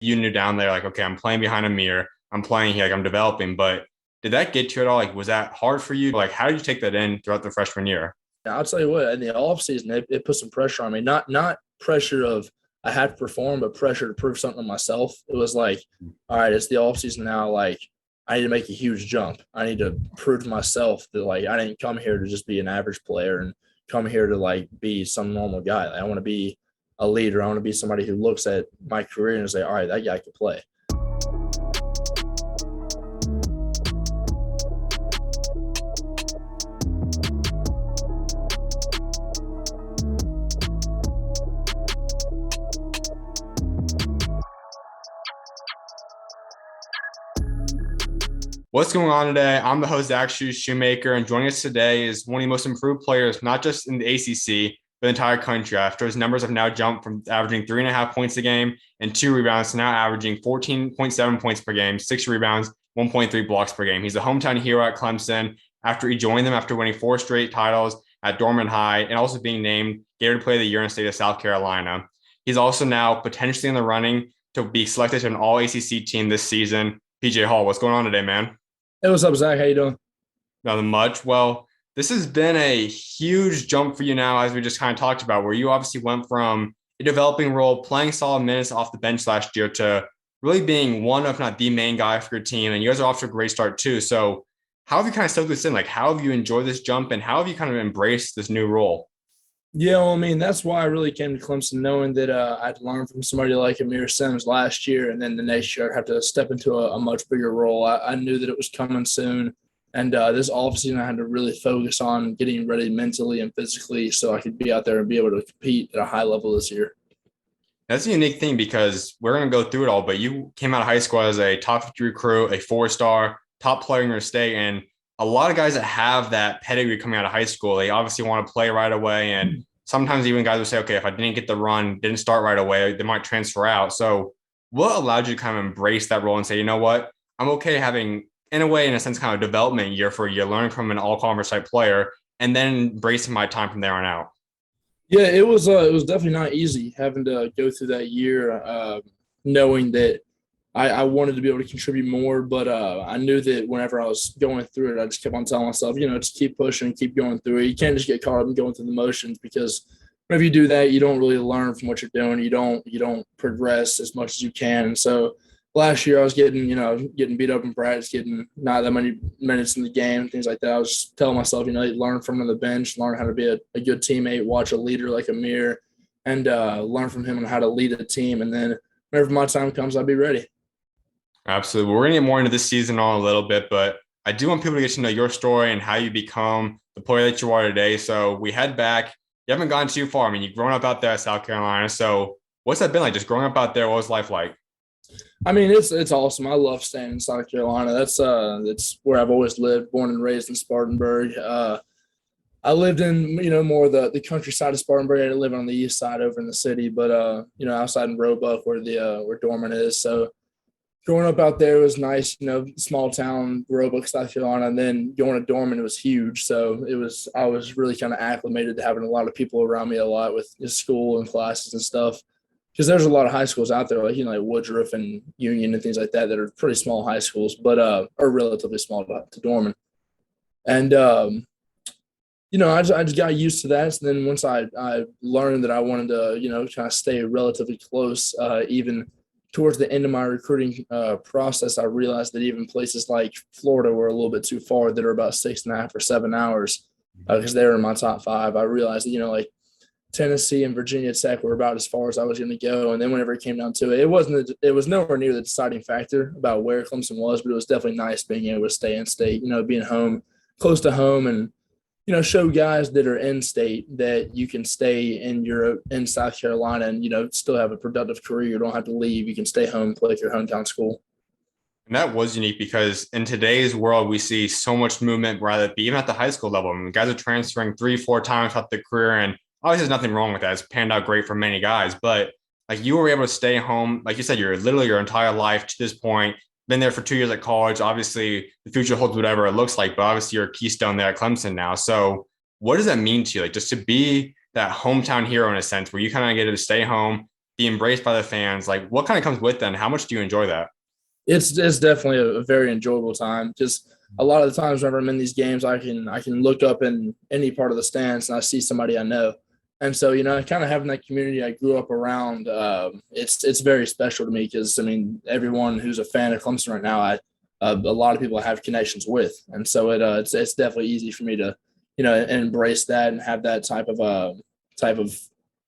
you knew down there, like, okay, I'm playing behind Aamir, I'm playing here, like I'm developing. But did that get you at all? Like, was that hard for you? Like, how did you take that in throughout the freshman year? I'll tell you what, in the offseason, it put some pressure on me. Not pressure of I had to perform, but pressure to prove something to myself. It was like, all right, it's the offseason now. Like, I need to make a huge jump. I need to prove to myself that like I didn't come here to just be an average player and come here to like be some normal guy. Like, I want to be a leader. I want to be somebody who looks at my career and say, all right, that guy could play. What's going on today? I'm the host, actually, Schumaker, and joining us today is one of the most improved players, not just in the ACC, but the entire country. After his numbers have now jumped from averaging 3.5 points a game and 2 rebounds to now averaging 14.7 points per game, 6 rebounds, 1.3 blocks per game. He's a hometown hero at Clemson after he joined them after winning 4 straight titles at Dorman High and also being named Gatorade Player of the Year in the state of South Carolina. He's also now potentially in the running to be selected to an all ACC team this season. PJ Hall, what's going on today, man? Hey, what's up, Zach? How you doing? Nothing much. Well, this has been a huge jump for you now, as we just kind of talked about, where you obviously went from a developing role, playing solid minutes off the bench last year, to really being one, if not the main guy for your team. And you guys are off to a great start too. So, how have you kind of stuck this in? Like, how have you enjoyed this jump, and how have you kind of embraced this new role? Yeah, well, I mean, that's why I really came to Clemson, knowing that I'd learned from somebody like Aamir Simms last year, and then the next year I'd have to step into a much bigger role. I knew that it was coming soon, and this offseason I had to really focus on getting ready mentally and physically so I could be out there and be able to compete at a high level this year. That's a unique thing because we're going to go through it all, but you came out of high school as a top 50 recruit, a 4-star, top player in your state. And a lot of guys that have that pedigree coming out of high school, they obviously want to play right away. And sometimes even guys will say, okay, if I didn't get the run, didn't start right away, they might transfer out. So what allowed you to kind of embrace that role and say, you know what, I'm okay having, in a way, in a sense, kind of development year for a year, learning from an all-conference type player, and then embracing my time from there on out? Yeah, it was definitely not easy having to go through that year, knowing that I wanted to be able to contribute more, but I knew that whenever I was going through it, I just kept on telling myself, just keep pushing, keep going through it. You can't just get caught up in going through the motions because whenever you do that, you don't really learn from what you're doing. You don't progress as much as you can. And so last year I was getting beat up in practice, getting not that many minutes in the game, things like that. I was just telling myself, learn from the bench, learn how to be a good teammate, watch a leader like Aamir, and learn from him on how to lead a team. And then whenever my time comes, I'll be ready. Absolutely. We're going to get more into this season on a little bit, but I do want people to get to know your story and how you become the player that you are today. So we head back. You haven't gone too far. I mean, you've grown up out there at South Carolina. So what's that been like? Just growing up out there, what was life like? I mean, it's awesome. I love staying in South Carolina. That's where I've always lived, born and raised in Spartanburg. I lived in more of the countryside of Spartanburg. I live on the east side over in the city, but outside in Roebuck where the where Dorman is. So growing up out there was nice, small town Roebuck, South Carolina, and then going to Dorman, it was huge. So I was really kind of acclimated to having a lot of people around me a lot with school and classes and stuff. Because there's a lot of high schools out there, like Woodruff and Union and things like that are pretty small high schools, but are relatively small to Dorman. And I just got used to that. So then once I learned that I wanted to, kind of stay relatively close, even towards the end of my recruiting process, I realized that even places like Florida were a little bit too far, that are about 6.5 or 7 hours, because they were in my top five. I realized that, like Tennessee and Virginia Tech were about as far as I was going to go. And then whenever it came down to it, it was nowhere near the deciding factor about where Clemson was, but it was definitely nice being able to stay in state, being home, close to home, and show guys that are in state that you can stay in South Carolina and, still have a productive career. You don't have to leave. You can stay home, play at your hometown school. And that was unique because in today's world, we see so much movement, rather it be even at the high school level. I mean, guys are transferring 3, 4 times throughout their career, and obviously there's nothing wrong with that. It's panned out great for many guys, but like you were able to stay home, like you said, you're literally your entire life to this point. Been there for 2 years at college. Obviously, the future holds whatever it looks like, but obviously you're a keystone there at Clemson now. So, what does that mean to you? Like just to be that hometown hero in a sense, where you kind of get to stay home, be embraced by the fans. Like, what kind of comes with that, and how much do you enjoy that? It's definitely a very enjoyable time. Just a lot of the times whenever I'm in these games, I can look up in any part of the stands and I see somebody I know. And so, kind of having that community I grew up around, it's very special to me because I mean, everyone who's a fan of Clemson right now, a lot of people I have connections with, and so it's definitely easy for me to, embrace that and have that type of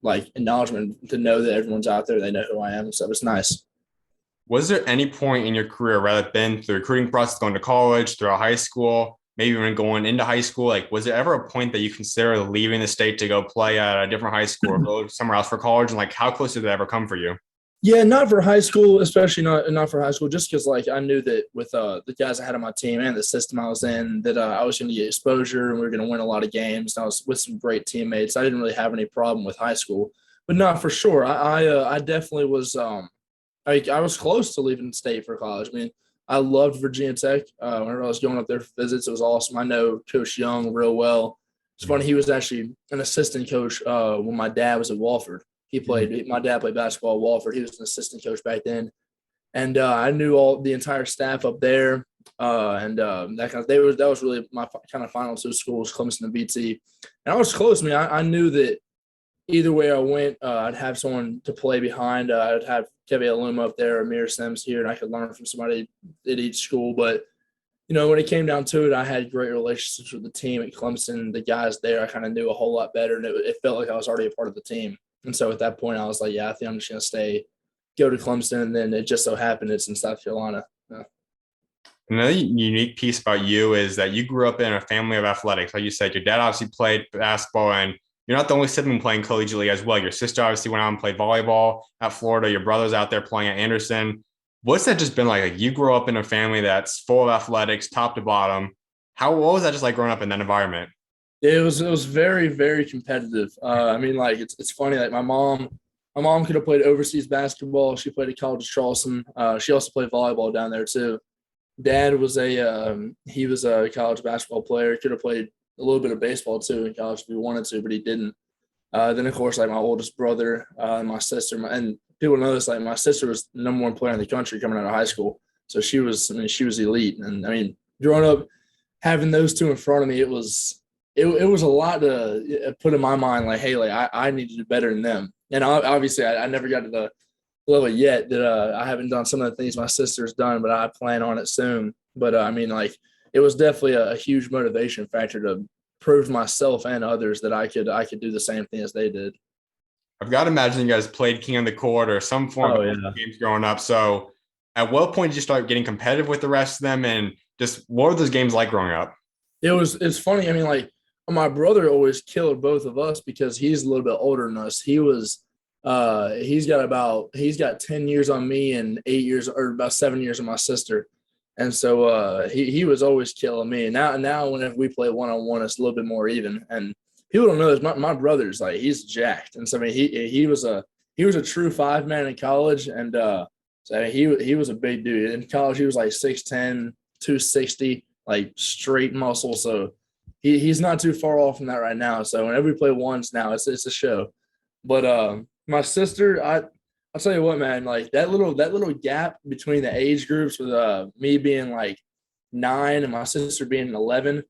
like acknowledgement to know that everyone's out there, they know who I am, so it's nice. Was there any point in your career, whether it's been through the recruiting process, going to college, through high school, maybe even going into high school, like was there ever a point that you consider leaving the state to go play at a different high school or go somewhere else for college? And like, how close did that ever come for you? Yeah, not for high school, especially not for high school, just because like I knew that with the guys I had on my team and the system I was in, that I was going to get exposure and we were going to win a lot of games. And I was with some great teammates. I didn't really have any problem with high school, but not for sure. I definitely was. I was close to leaving state for college. I mean, I loved Virginia Tech. Whenever I was going up there for visits, it was awesome. I know Coach Young real well. It's funny, he was actually an assistant coach when my dad was at Walford. My dad played basketball at Walford. He was an assistant coach back then. And I knew all the entire staff up there. That was really my kind of final two schools, Clemson and BT. And I was close. I mean, I knew that either way I went, I'd have someone to play behind. I'd have Kevin Aluma up there, Aamir Simms here, and I could learn from somebody at each school. But when it came down to it, I had great relationships with the team at Clemson. The guys there, I kind of knew a whole lot better, and it felt like I was already a part of the team. And so at that point, I was like, yeah, I think I'm just going to go to Clemson. And then it just so happened it's in South Carolina. Yeah. Another unique piece about you is that you grew up in a family of athletics. Like you said, your dad obviously played basketball, and you're not the only sibling playing collegiately as well. Your sister obviously went out and played volleyball at Florida. Your brother's out there playing at Anderson. What's that just been like? Like you grew up in a family that's full of athletics, top to bottom. What was that just like growing up in that environment? It was very, very competitive. I mean, like it's funny. Like my mom could have played overseas basketball. She played at College of Charleston. She also played volleyball down there too. Dad was he was a college basketball player. Could have played a little bit of baseball too in college if he wanted to, but he didn't. Then of course, like my oldest brother, and my sister, and people know this. Like my sister was the number one player in the country coming out of high school, so she was. I mean, she was elite. And I mean, growing up, having those two in front of me, it was a lot to put in my mind. Like, hey, like I need to do better than them. And obviously, I never got to the level yet that I haven't done some of the things my sister's done, but I plan on it soon. But I mean, like it was definitely a huge motivation factor to prove to myself and others that I could do the same thing as they did. I've got to imagine you guys played King on the Court or some form Oh of yeah. games growing up. So, at what point did you start getting competitive with the rest of them, and just what were those games like growing up? It's funny. I mean, like my brother always killed both of us because he's a little bit older than us. He's got 10 years on me and 8 years or about 7 years on my sister. And so he was always killing me. And now whenever we play one on one, it's a little bit more even. And people don't know this. My brother's like he's jacked. And so I mean he was a true 5 man in college. And so he was a big dude. In college he was like 6'10", 260, like straight muscle. So he's not too far off from that right now. So whenever we play ones now, it's a show. But my sister, I'll tell you what, man, like that little gap between the age groups with me being like 9 and my sister being 11,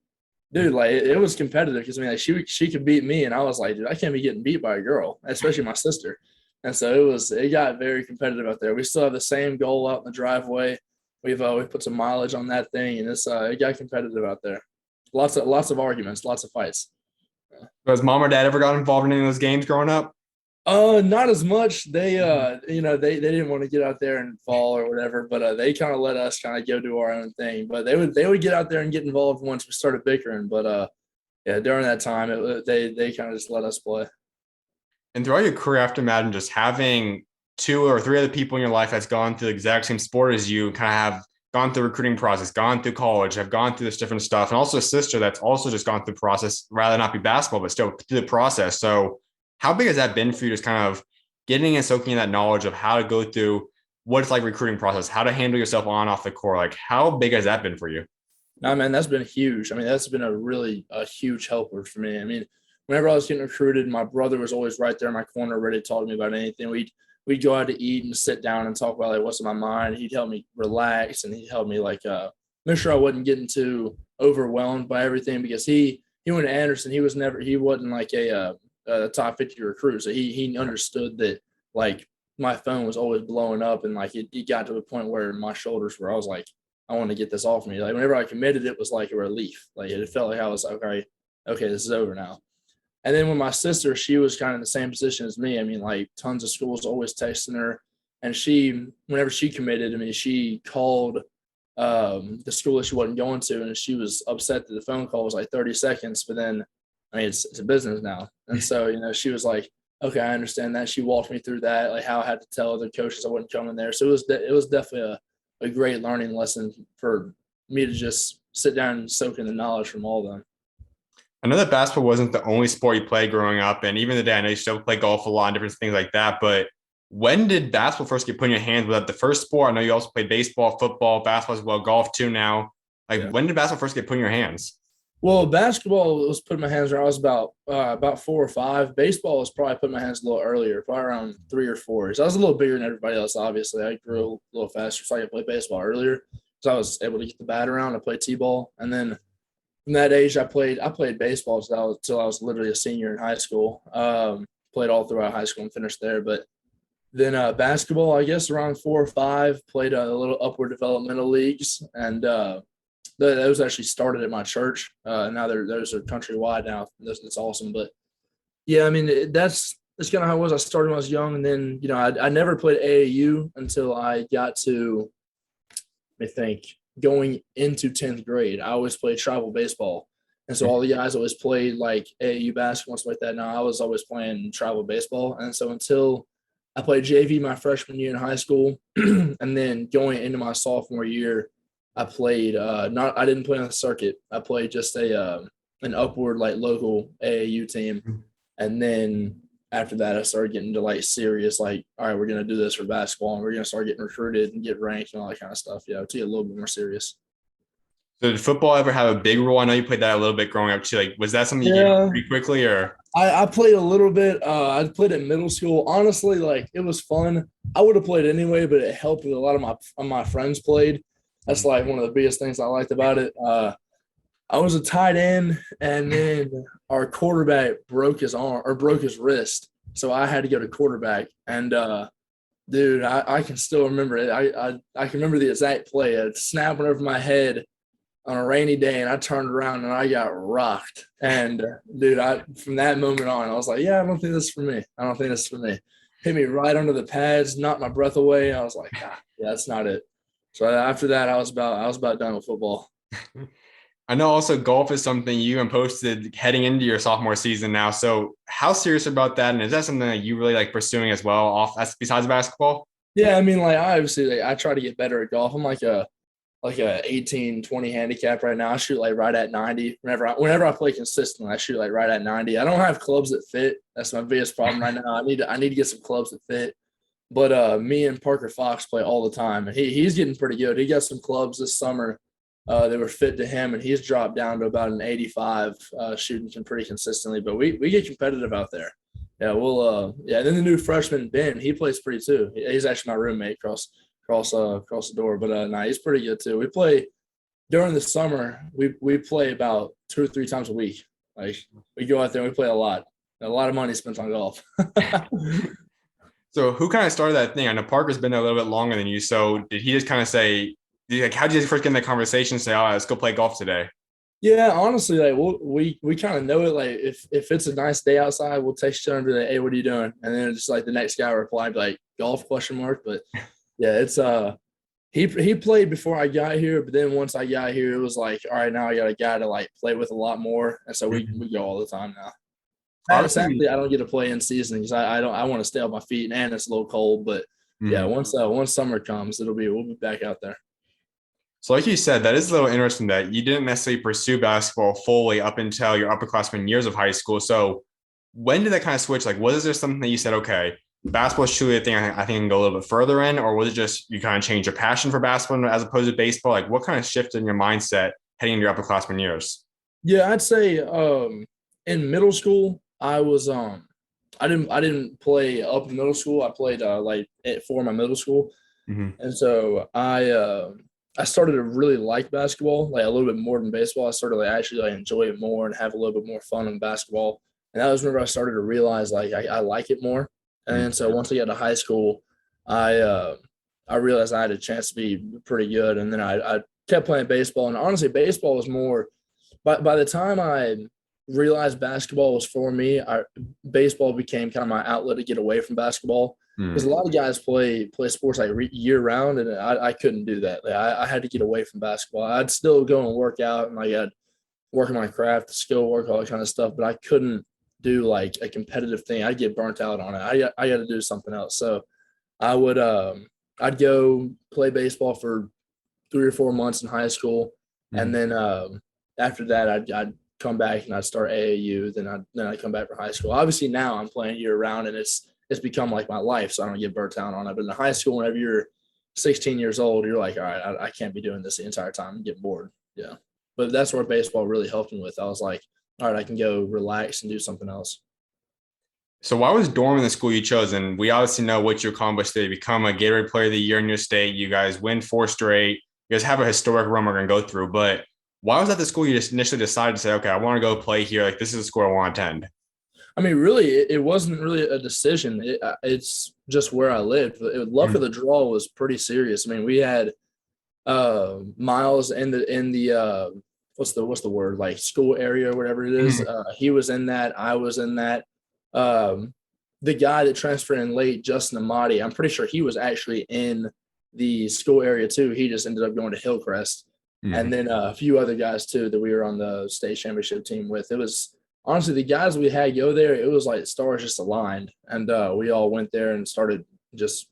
dude, like it was competitive because I mean like she could beat me and I was like, dude, I can't be getting beat by a girl, especially my sister. And so it got very competitive out there. We still have the same goal out in the driveway. We've put some mileage on that thing and it got competitive out there. Lots of arguments, lots of fights. Has mom or dad ever got involved in any of those games growing up? Not as much. They didn't want to get out there and fall or whatever, but they kind of let us kind of go do our own thing. But they would get out there and get involved once we started bickering. But yeah, during that time, they kind of just let us play. And throughout your career, I have to imagine just having two or three other people in your life that's gone through the exact same sport as you, kind of have gone through recruiting process, gone through college, have gone through this different stuff, and also a sister that's also just gone through the process, rather not be basketball, but still through the process. So how big has that been for you, just kind of getting and soaking in that knowledge of how to go through what it's like recruiting process, how to handle yourself on off the court? Like how big has that been for you? No, man, that's been huge. I mean, that's been a huge helper for me. I mean, whenever I was getting recruited, my brother was always right there in my corner, ready to talk to me about anything. we'd go out to eat and sit down and talk about like what's in my mind. He'd help me relax, and he'd help me like make sure I wasn't getting too overwhelmed by everything, because he went to Anderson. He wasn't like a top 50 recruit, so he understood that like my phone was always blowing up, and like it got to the point where my shoulders were, I was like, I want to get this off me. Like whenever I committed, it was like a relief. Like it felt like I was like, okay, this is over now. And then with my sister, she was kind of in the same position as me. I mean, like tons of schools always texting her. And whenever she committed, I mean, she called the school that she wasn't going to, and she was upset that the phone call was like 30 seconds. But then, I mean, it's a business now. And so, she was like, okay, I understand that. She walked me through that, like how I had to tell other coaches I wasn't coming there. So it was definitely a great learning lesson for me to just sit down and soak in the knowledge from all of them. I know that basketball wasn't the only sport you played growing up, and even today, I know you still play golf a lot and different things like that. But when did basketball first get put in your hands? Was that the first sport? I know you also played baseball, football, basketball as well, golf too now. Like, When did basketball first get put in your hands? Well, basketball was put in my hands when I was about 4 or 5. Baseball was probably put in my hands a little earlier, probably around 3 or 4. So I was a little bigger than everybody else. Obviously, I grew a little faster, so I could play baseball earlier. So I was able to get the bat around and play t-ball, and then from that age, I played baseball till I was literally a senior in high school. Played all throughout high school and finished there. But then basketball, I guess around 4 or 5, played a little upward developmental leagues, and those actually started at my church. Now those are countrywide now. That's awesome. But yeah, I mean that's kind of how it was. I started when I was young, and then I never played AAU until I got to, I think, going into 10th grade. I always played travel baseball. And so all the guys always played like AAU basketball and stuff like that. Now I was always playing travel baseball. And so until I played JV my freshman year in high school, and then going into my sophomore year, I played I didn't play on the circuit. I played just an upward like local AAU team. And then after that, I started getting into like serious, like, all right, we're going to do this for basketball, and we're going to start getting recruited and get ranked and all that kind of stuff. To get a little bit more serious. So did football ever have a big role? I know you played that a little bit growing up too. Like, was that something you did pretty quickly, or? I played a little bit. I played in middle school. Honestly, like it was fun. I would have played anyway, but it helped that a lot of my friends played. That's like one of the biggest things I liked about it. I was a tight end, and then our quarterback broke his arm or broke his wrist, so I had to go to quarterback. And dude, I can still remember it. I can remember the exact play. It snapped over my head on a rainy day, and I turned around and I got rocked. And dude, from that moment on, I was like, yeah, I don't think this is for me. I don't think this is for me. Hit me right under the pads, knocked my breath away. I was like, yeah, that's not it. So after that, I was about done with football. I know also golf is something you even posted heading into your sophomore season now. So how serious about that? And is that something that you really like pursuing as well besides basketball? Yeah, I mean, like I obviously I try to get better at golf. I'm like a 18-20 handicap right now. I shoot like right at 90. Whenever I play consistently, I shoot like right at 90. I don't have clubs that fit. That's my biggest problem right now. I need to get some clubs that fit. But me and Parker Fox play all the time, and he's getting pretty good. He got some clubs this summer that were fit to him, and he's dropped down to about an 85, shooting pretty consistently. But we get competitive out there. Yeah, we'll And then the new freshman Ben, he plays pretty too. He's actually my roommate across the door. But nah, he's pretty good too. We play during the summer. We play about 2 or 3 times a week. Like we go out there and we play a lot. A lot of money spent on golf. So who kind of started that thing? I know Parker's been there a little bit longer than you. So did he just kind of say, like, how did you first get in the conversation and say, all right, let's go play golf today? Yeah, honestly, like we kind of know it. Like if it's a nice day outside, we'll text each other and be like, "Hey, what are you doing?" And then it's like the next guy replied like golf question mark. But yeah, it's he played before I got here, but then once I got here, it was like, all right, now I got a guy to like play with a lot more, and so we go all the time now. Sadly, I don't get to play in season because I want to stay on my feet, and it's a little cold. But yeah, once summer comes, we'll be back out there. So like you said, that is a little interesting that you didn't necessarily pursue basketball fully up until your upperclassmen years of high school. So when did that kind of switch? Like, was there something that you said, okay, basketball is truly a thing I think I can go a little bit further in, or was it just you kind of changed your passion for basketball as opposed to baseball? Like, what kind of shifted in your mindset heading into your upperclassmen years? Yeah, I'd say in middle school, I was I didn't play up in middle school. I played for my middle school, Hmm. and so I started to really like basketball, like a little bit more than baseball. I started to actually enjoy it more and have a little bit more fun in basketball. And that was whenever I started to realize like I like it more. And so once I got to high school, I uh, I realized I had a chance to be pretty good. And then I kept playing baseball. And honestly, baseball was more. By the time I realized basketball was for me, baseball became kind of my outlet to get away from basketball because a lot of guys play sports like year round, and I couldn't do that. Like, I had to get away from basketball. I'd still go and work out, and I'd work on my craft, skill work, all that kind of stuff, but I couldn't do like a competitive thing. I'd get burnt out on it. I got to do something else. So I would I'd go play baseball for 3 or 4 months in high school, and Hmm. then after that I'd come back and I'd start AAU. Then I'd come back for high school. Obviously now I'm playing year round, and it's become like my life, so I don't get burnt out on it. But in high school, whenever you're 16 years old, you're like, all right, I can't be doing this the entire time and get bored. Yeah, but that's where baseball really helped me with. I was like, all right, I can go relax and do something else. So why was Dorman the school you chose? And we obviously know what you accomplished. They become a Gatorade Player of the Year in your state. You guys win 4 straight. You guys have a historic run we're going to go through. But why was that the school you just initially decided to say, okay, I want to go play here. Like, this is the school I want to attend? I mean, really, it wasn't really a decision. It's just where I lived. Luck of Mhm. the draw was pretty serious. I mean, we had Miles in the what's the word, like school area or whatever it is. Mhm. He was in that. I was in that. Um, the guy that transferred in late, Justin Amati, I'm pretty sure he was actually in the school area too. He just ended up going to Hillcrest, and Mhm. then a few other guys too that we were on the state championship team with. It was honestly the guys we had go there. It was like stars just aligned, and we all went there and started just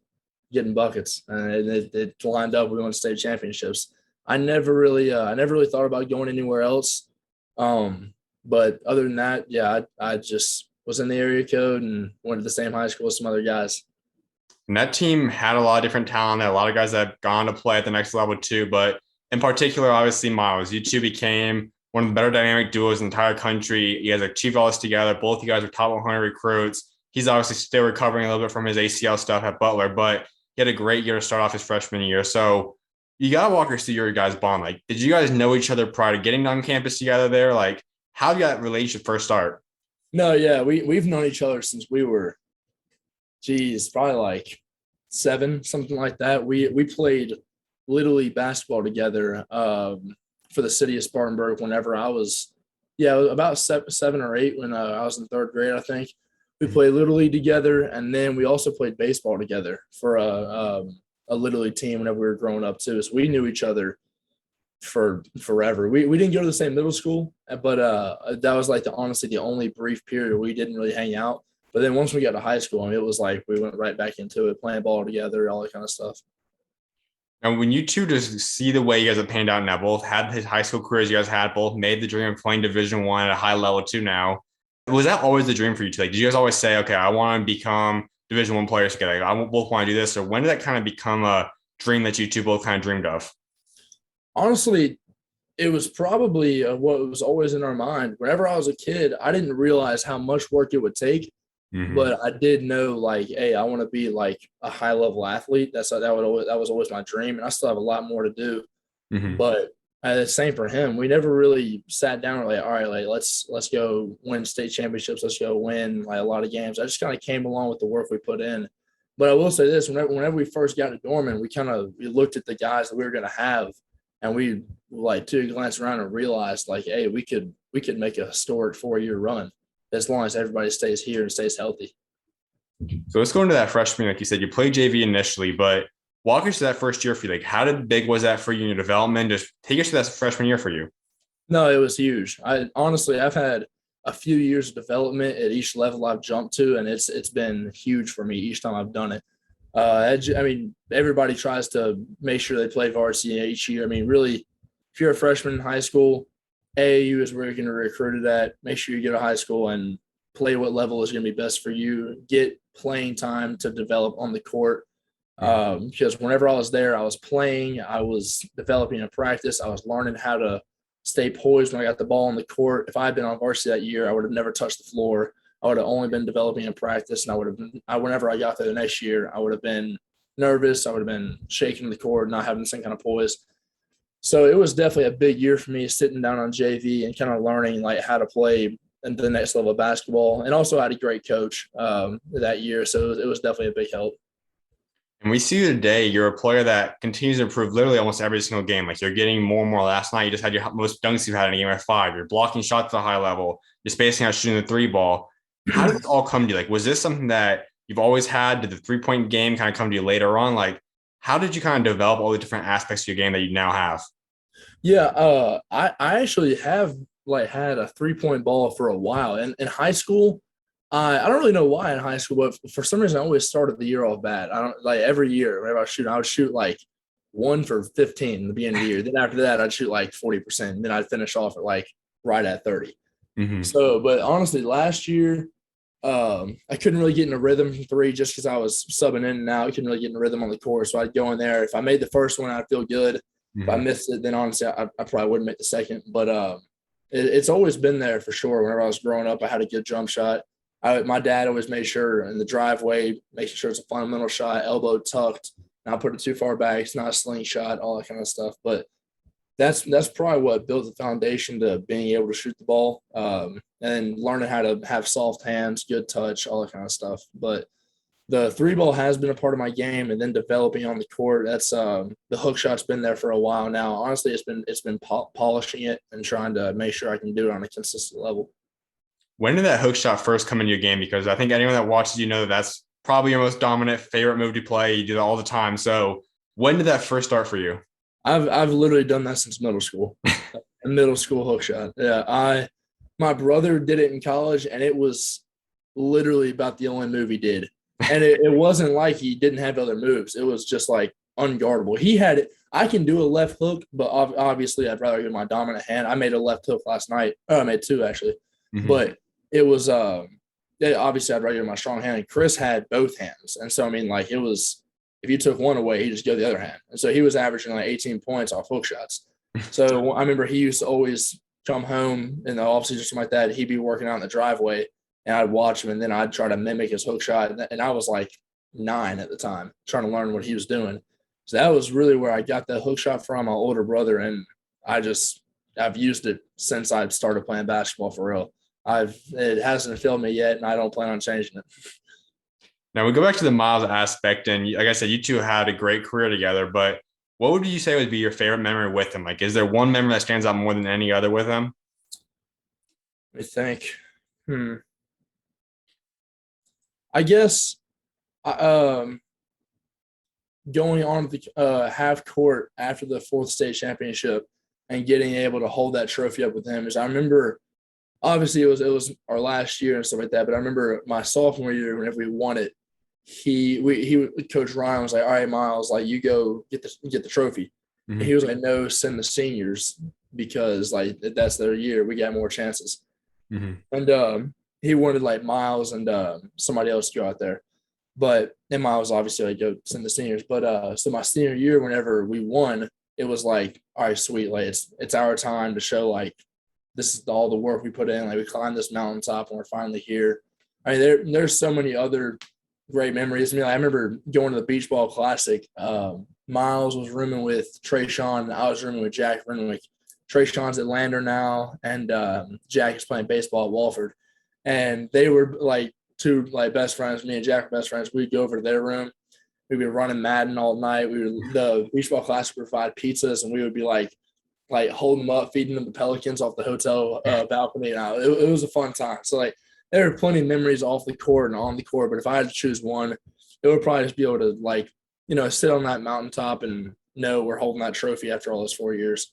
getting buckets, and it lined up. We won state championships. I never really thought about going anywhere else. Um, but other than that, yeah, I just was in the area code and went to the same high school as some other guys. And that team had a lot of different talent. A lot of guys that have gone to play at the next level too. But in particular, obviously, Miles, you two became one of the better dynamic duos in the entire country. You guys achieved all this together. Both you guys are top 100 recruits. He's obviously still recovering a little bit from his ACL stuff at Butler, but he had a great year to start off his freshman year. So you got to walk us through your guys' bond. Like, did you guys know each other prior to getting on campus together there? Like, how did that relationship first start? No, yeah, we've known each other since we were, geez, probably like 7, something like that. We played little league basketball together for the city of Spartanburg whenever I was, yeah, about 7 or 8 when I was in third grade, I think. We played little league together, and then we also played baseball together for a little league team whenever we were growing up too. So we knew each other for forever. We didn't go to the same middle school, but that was like honestly the only brief period we didn't really hang out. But then once we got to high school, I mean, it was like we went right back into it, playing ball together, all that kind of stuff. And when you two just see the way you guys have panned out now, both had his high school careers you guys had, both made the dream of playing Division 1 at a high level too now. Was that always the dream for you two? Like, did you guys always say, okay, I want to become Division 1 players together? I both want to do this. Or when did that kind of become a dream that you two both kind of dreamed of? Honestly, it was probably what was always in our mind. Whenever I was a kid, I didn't realize how much work it would take, Mm-hmm. but I did know like, hey, I want to be like a high level athlete. That was always my dream, and I still have a lot more to do. Mm-hmm. But the same for him. We never really sat down and like, all right, like let's go win state championships. Let's go win like a lot of games. I just kind of came along with the work we put in. But I will say this: whenever we first got to Dorman, we looked at the guys that we were going to have, and we like took a glance around and realized like, hey, we could make a historic 4-year run as long as everybody stays here and stays healthy. So let's go into that freshman. Like you said, you played JV initially, but walk us through that first year for you. Like, how big was that for you in your development? Just take us through that freshman year for you. No, it was huge. I've had a few years of development at each level I've jumped to, and it's been huge for me each time I've done it. I mean, everybody tries to make sure they play varsity each year. I mean, really, if you're a freshman in high school, AAU is where you're going to recruit it at. Make sure you go to high school and play what level is going to be best for you. Get playing time to develop on the court. Because whenever I was there, I was playing, I was developing in practice, I was learning how to stay poised when I got the ball on the court. If I had been on varsity that year, I would have never touched the floor. I would have only been developing in practice, and whenever I got there the next year, I would have been nervous. I would have been shaking the cord, not having the same kind of poise. So it was definitely a big year for me sitting down on JV and kind of learning like how to play and the next level of basketball. And also I had a great coach that year. So it was definitely a big help. And we see you today, you're a player that continues to improve literally almost every single game. Like you're getting more and more. Last night, you just had your most dunks you've had in a game at 5. You're blocking shots at a high level. You're spacing out shooting the 3 ball. How did this all come to you? Like, was this something that you've always had? Did the 3-point game kind of come to you later on? Like, how did you kind of develop all the different aspects of your game that you now have? Yeah, I actually have like had a 3-point ball for a while. And in high school, I don't really know why in high school, but for some reason I always started the year off bad. I don't like every year whenever I would shoot like 1 for 15 in the beginning of the year. Then after that, I'd shoot like 40%. Then I'd finish off at like right at 30. Mm-hmm. So, but honestly, last year, I couldn't really get in a rhythm from 3 just because I was subbing in and out. I couldn't really get in a rhythm on the court. So I'd go in there. If I made the first one, I'd feel good. If I Mm-hmm. missed it, then honestly, I probably wouldn't make the second. But it's always been there for sure. Whenever I was growing up, I had a good jump shot. My dad always made sure in the driveway, making sure it's a fundamental shot, elbow tucked, not put it too far back. It's not a slingshot, all that kind of stuff. But that's probably what built the foundation to being able to shoot the ball and learning how to have soft hands, good touch, all that kind of stuff. But the 3 ball has been a part of my game, and then developing on the court. That's the hook shot's been there for a while now. Honestly, it's been polishing it and trying to make sure I can do it on a consistent level. When did that hook shot first come into your game? Because I think anyone that watches you know that's probably your most dominant favorite move to play. You do that all the time. So when did that first start for you? I've literally done that since middle school. A middle school hook shot. Yeah, my brother did it in college, and it was literally about the only move he did. And it wasn't like he didn't have other moves. It was just like unguardable. He had it. I can do a left hook, but obviously I'd rather use my dominant hand. I made a left hook last night. Oh, I made 2 actually, Mm-hmm. but it was yeah, obviously I'd rather use my strong hand. And Chris had both hands, and so I mean like it was if you took one away, he'd just go the other hand, and so he was averaging like 18 points off hook shots. So I remember he used to always come home in the offseason or something like that. He'd be working out in the driveway, and I'd watch him, and then I'd try to mimic his hook shot. And I was like 9 at the time, trying to learn what he was doing. So that was really where I got the hook shot from my older brother, and I've used it since I started playing basketball for real. It hasn't failed me yet, and I don't plan on changing it. Now we go back to the Miles aspect, and like I said, you two had a great career together. But what would you say would be your favorite memory with him? Like, is there one memory that stands out more than any other with him? I think, I guess, um, going on the half court after the 4th state championship and getting able to hold that trophy up with him is I remember obviously it was our last year and stuff like that, but I remember my sophomore year whenever we won it, Coach Ryan was like, "All right, Miles, like you go get the trophy." And Mm-hmm. he was like, "No, send the seniors because like that's their year. We got more chances." Mm-hmm. And he wanted like Miles and somebody else to go out there. But and Miles obviously like go send the seniors. But so my senior year, whenever we won, it was like, all right, sweet, like it's our time to show like this is all the work we put in. Like we climbed this mountaintop and we're finally here. I mean, there's so many other great memories. I mean, I remember going to the beach ball classic. Miles was rooming with Trayshawn, and I was rooming with Jack Renwick. Trayshawn's at Lander now, and Jack is playing baseball at Walford. And they were like 2 like best friends. Me and Jack were best friends. We'd go over to their room. We'd be running Madden all night. The beach ball classic would provide pizzas, and we would be like holding them up, feeding them the pelicans off the hotel balcony. It was a fun time. So like there are plenty of memories off the court and on the court. But if I had to choose one, it would probably just be able to like sit on that mountaintop and know we're holding that trophy after all those 4 years.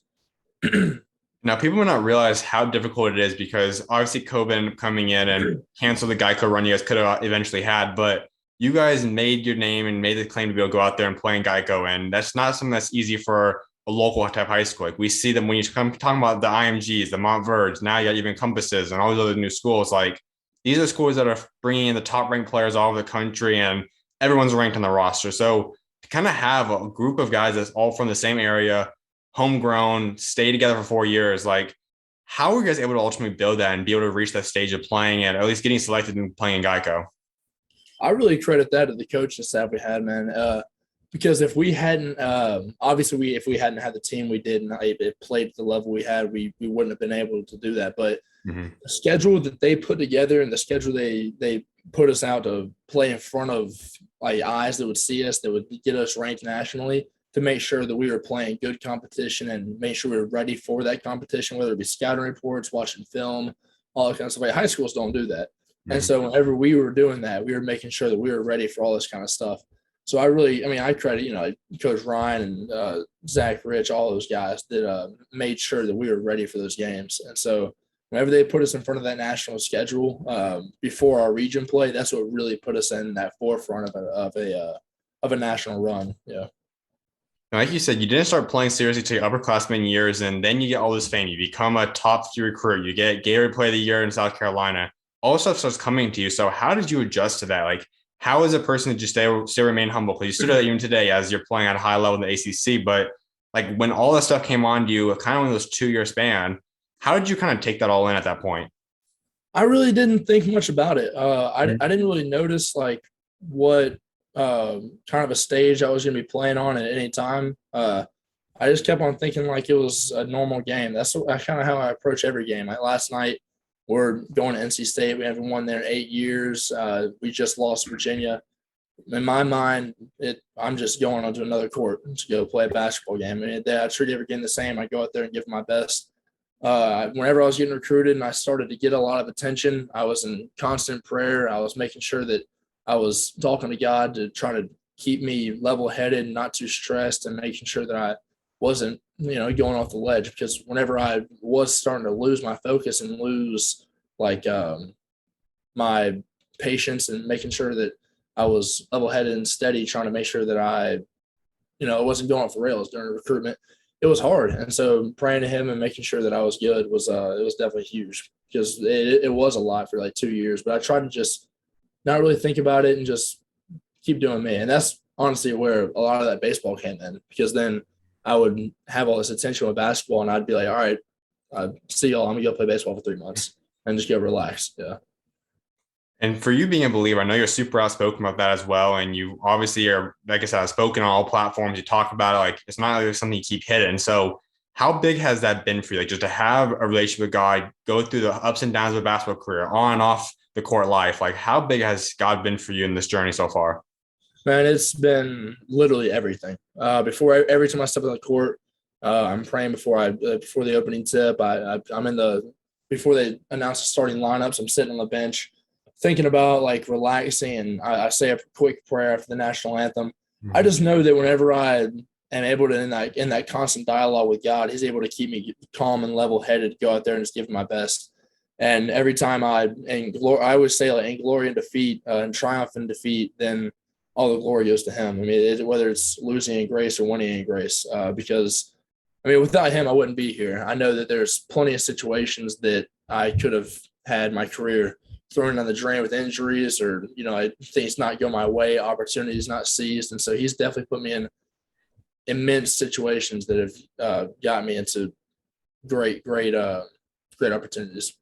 Now, people may not realize how difficult it is because obviously COVID ended up coming in and canceled the Geico run you guys could have eventually had. But you guys made your name and made the claim to be able to go out there and play in Geico. And that's not something that's easy for a local type high school. Like we see them when you come talking about the IMGs, the Montverts, now you got even Compasses and all these other new schools. Like these are schools that are bringing in the top ranked players all over the country and everyone's ranked on the roster. So to kind of have a group of guys that's all from the same area, homegrown, stay together for 4 years. Like, How were you guys able to ultimately build that and be able to reach that stage of playing and at least getting selected and playing in Geico? I really credit that to the coaching staff we had, man. Because if we hadn't, obviously, if we hadn't had the team we did and it played at the level we had, we wouldn't have been able to do that. But Mm-hmm. the schedule that they put together and the schedule they put us out to play in front of like eyes that would see us, that would get us ranked nationally, to make sure that we were playing good competition and make sure we were ready for that competition, whether it be scouting reports, watching film, all that kind of stuff. Like high schools don't do that. And Mm-hmm. so whenever we were doing that, we were making sure that we were ready for all this kind of stuff. So I credit, Coach Ryan and Zach Rich, all those guys that made sure that we were ready for those games. And so whenever they put us in front of that national schedule before our region play, that's what really put us in that forefront of a national run. Yeah. Like you said, you didn't start playing seriously till your upperclassmen years, and then you get all this fame. You become a top tier recruit. You get Gatorade Player of the Year in South Carolina. All this stuff starts coming to you. So how did you adjust to that? Like, how is a person to just stay remain humble? Because you stood out even today as you're playing at a high level in the ACC. But like when all that stuff came on to you, kind of in those 2 year span, how did you kind of take that all in at that point? I really didn't think much about it. Mhm. I didn't really notice like what kind of a stage I was going to be playing on at any time. I just kept on thinking like it was a normal game. That's kind of how I approach every game. Like last night, we're going to NC State. We haven't won there in 8 years. We just lost Virginia. In my mind, I'm just going onto another court to go play a basketball game. I treat every game the same. I go out there and give my best. Whenever I was getting recruited and I started to get a lot of attention, I was in constant prayer. I was making sure that I was talking to God to try to keep me level headed and not too stressed, and making sure that I wasn't, going off the ledge. Because whenever I was starting to lose my focus and lose like my patience and making sure that I was level headed and steady, trying to make sure that I wasn't going off the rails during recruitment. It was hard, and so praying to him and making sure that I was good was it was definitely huge, because it was a lot for like 2 years. But I tried to just not really think about it and just keep doing me, and that's honestly where a lot of that baseball came in, because then I would have all this attention with basketball, and I'd be like, all right, see y'all. I'm gonna go play baseball for 3 months and just go relax. Yeah. And for you being a believer, I know you're super outspoken about that as well. And you obviously are, like I said, outspoken on all platforms. You talk about it like it's not like something you keep hidden. So how big has that been for you? Like just to have a relationship with God, go through the ups and downs of a basketball career, on and off the court life. Like how big has God been for you in this journey so far? Man, it's been literally everything. Before every time I step on the court, I'm praying before the opening tip. I'm in the before they announce the starting lineups. I'm sitting on the bench, thinking about like relaxing, and I say a quick prayer after the national anthem. I Mhm. just know that whenever I am able to in that constant dialogue with God, He's able to keep me calm and level headed to go out there and just give my best. And every time I always say like in glory and defeat, and triumph and defeat, then all the glory goes to him. I mean, whether it's losing in grace or winning in grace, because I mean, without him, I wouldn't be here. I know that there's plenty of situations that I could have had my career thrown down the drain with injuries, or things not go my way, opportunities not seized, and so he's definitely put me in immense situations that have got me into great opportunities.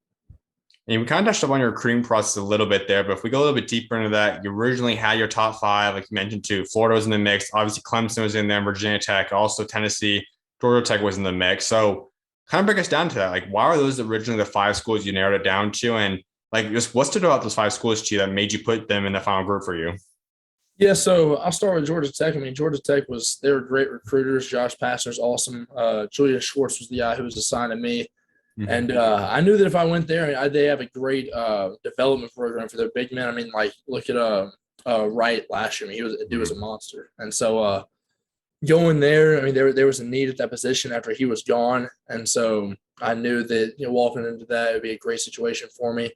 And we kind of touched up on your recruiting process a little bit there, but if we go a little bit deeper into that, you originally had your top five, like you mentioned too. Florida was in the mix. Obviously, Clemson was in there, Virginia Tech, also Tennessee, Georgia Tech was in the mix. So kind of break us down to that. Like, why are those originally the five schools you narrowed it down to? And like, just what stood about those five schools to you that made you put them in the final group for you? Yeah, so I'll start with Georgia Tech. I mean, Georgia Tech they were great recruiters. Josh Pastner's awesome. Julius Schwartz was the guy who was assigned to me. Mm-hmm. And I knew that if I went there, they have a great development program for their big men. I mean, like look at Wright last year. I mean, he was a monster. And so going there, I mean, there was a need at that position after he was gone, and so I knew that walking into that would be a great situation for me.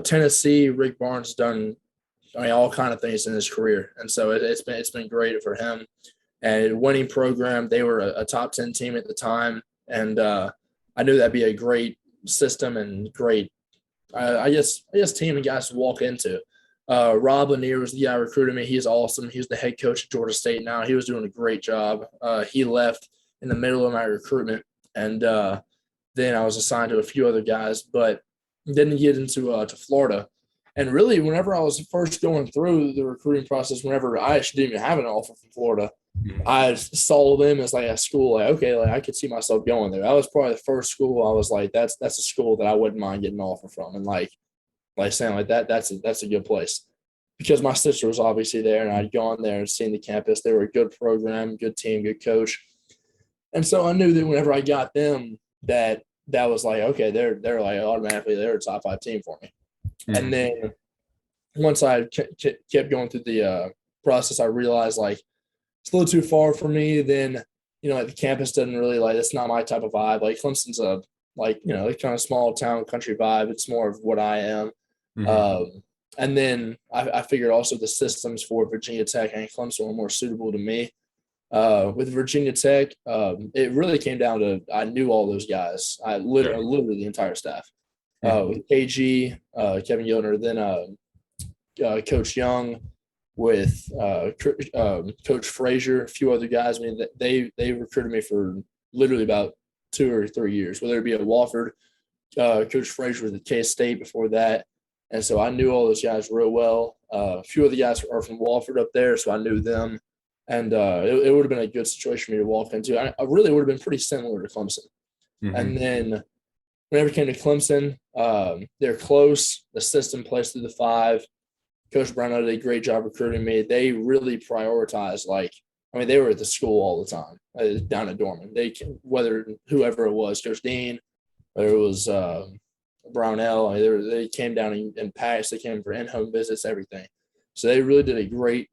Tennessee, Rick Barnes done, I mean, all kind of things in his career, and so it's been great for him. And winning program, they were a top 10 team at the time, and I knew that'd be a great system and great, I guess team and guys to walk into. Rob Lanier was the guy recruiting me. He's awesome. He's the head coach at Georgia State now. He was doing a great job. He left in the middle of my recruitment, and then I was assigned to a few other guys, but didn't get into to Florida. And really, whenever I was first going through the recruiting process, whenever I actually didn't even have an offer from Florida, I saw them as like a school, like, okay, like I could see myself going there. That was probably the first school I was like, that's a school that I wouldn't mind getting an offer from, and like saying like that's a good place, because my sister was obviously there, and I'd gone there and seen the campus. They were a good program, good team, good coach, and so I knew that whenever I got them, that was like, okay, they're like automatically they're a top 5 team for me. And then once I kept going through the process, I realized like it's a little too far for me. Then, like the campus doesn't really like, it's not my type of vibe. Like Clemson's a like, kind of small town country vibe. It's more of what I am. And then I figured also the systems for Virginia Tech and Clemson were more suitable to me. With Virginia Tech, it really came down to I knew all those guys. I literally the entire staff. With KG, Kevin Yodner, then Coach Young, with Coach Frazier, a few other guys. I mean, they recruited me for literally about 2 or 3 years, whether it be at Wofford. Coach Frazier was at K-State before that. And so I knew all those guys real well. A few of the guys are from Wofford up there, so I knew them. And it would have been a good situation for me to walk into. I really would have been pretty similar to Clemson. And then whenever it came to Clemson, they're close. The system plays through the 5. Coach Brownell did a great job recruiting me. They really prioritized, they were at the school all the time, down at Dorman. Whether whoever it was, Coach Dean, whether it was Brownell, they came down and passed. They came for in-home visits, everything. So they really did a great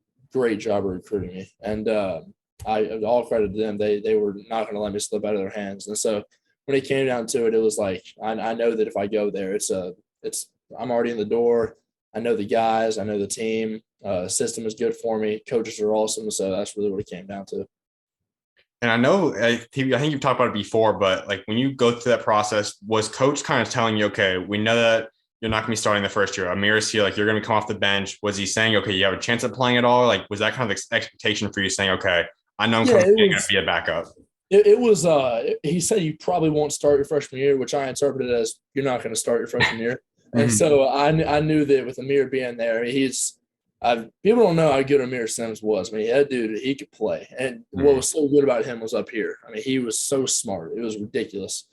job of recruiting me. And I all credit to them. They were not going to let me slip out of their hands. And so when it came down to it, it was like, I know that if I go there, I'm already in the door. I know the guys, I know the team. System is good for me. Coaches are awesome. So that's really what it came down to. And I think you've talked about it before, but like when you go through that process, was coach kind of telling you, okay, we know that you're not going to be starting the first year. Aamir is here, like you're going to come off the bench. Was he saying, okay, you have a chance at playing at all? Like, was that kind of the expectation for you saying, okay, I know I'm going to be a backup? It was, he said you probably won't start your freshman year, which I interpreted as you're not going to start your freshman year. And so I knew that with Aamir being there, people don't know how good Aamir Simms was. I mean, that dude, he could play. And what was so good about him was up here. I mean, he was so smart. It was ridiculous.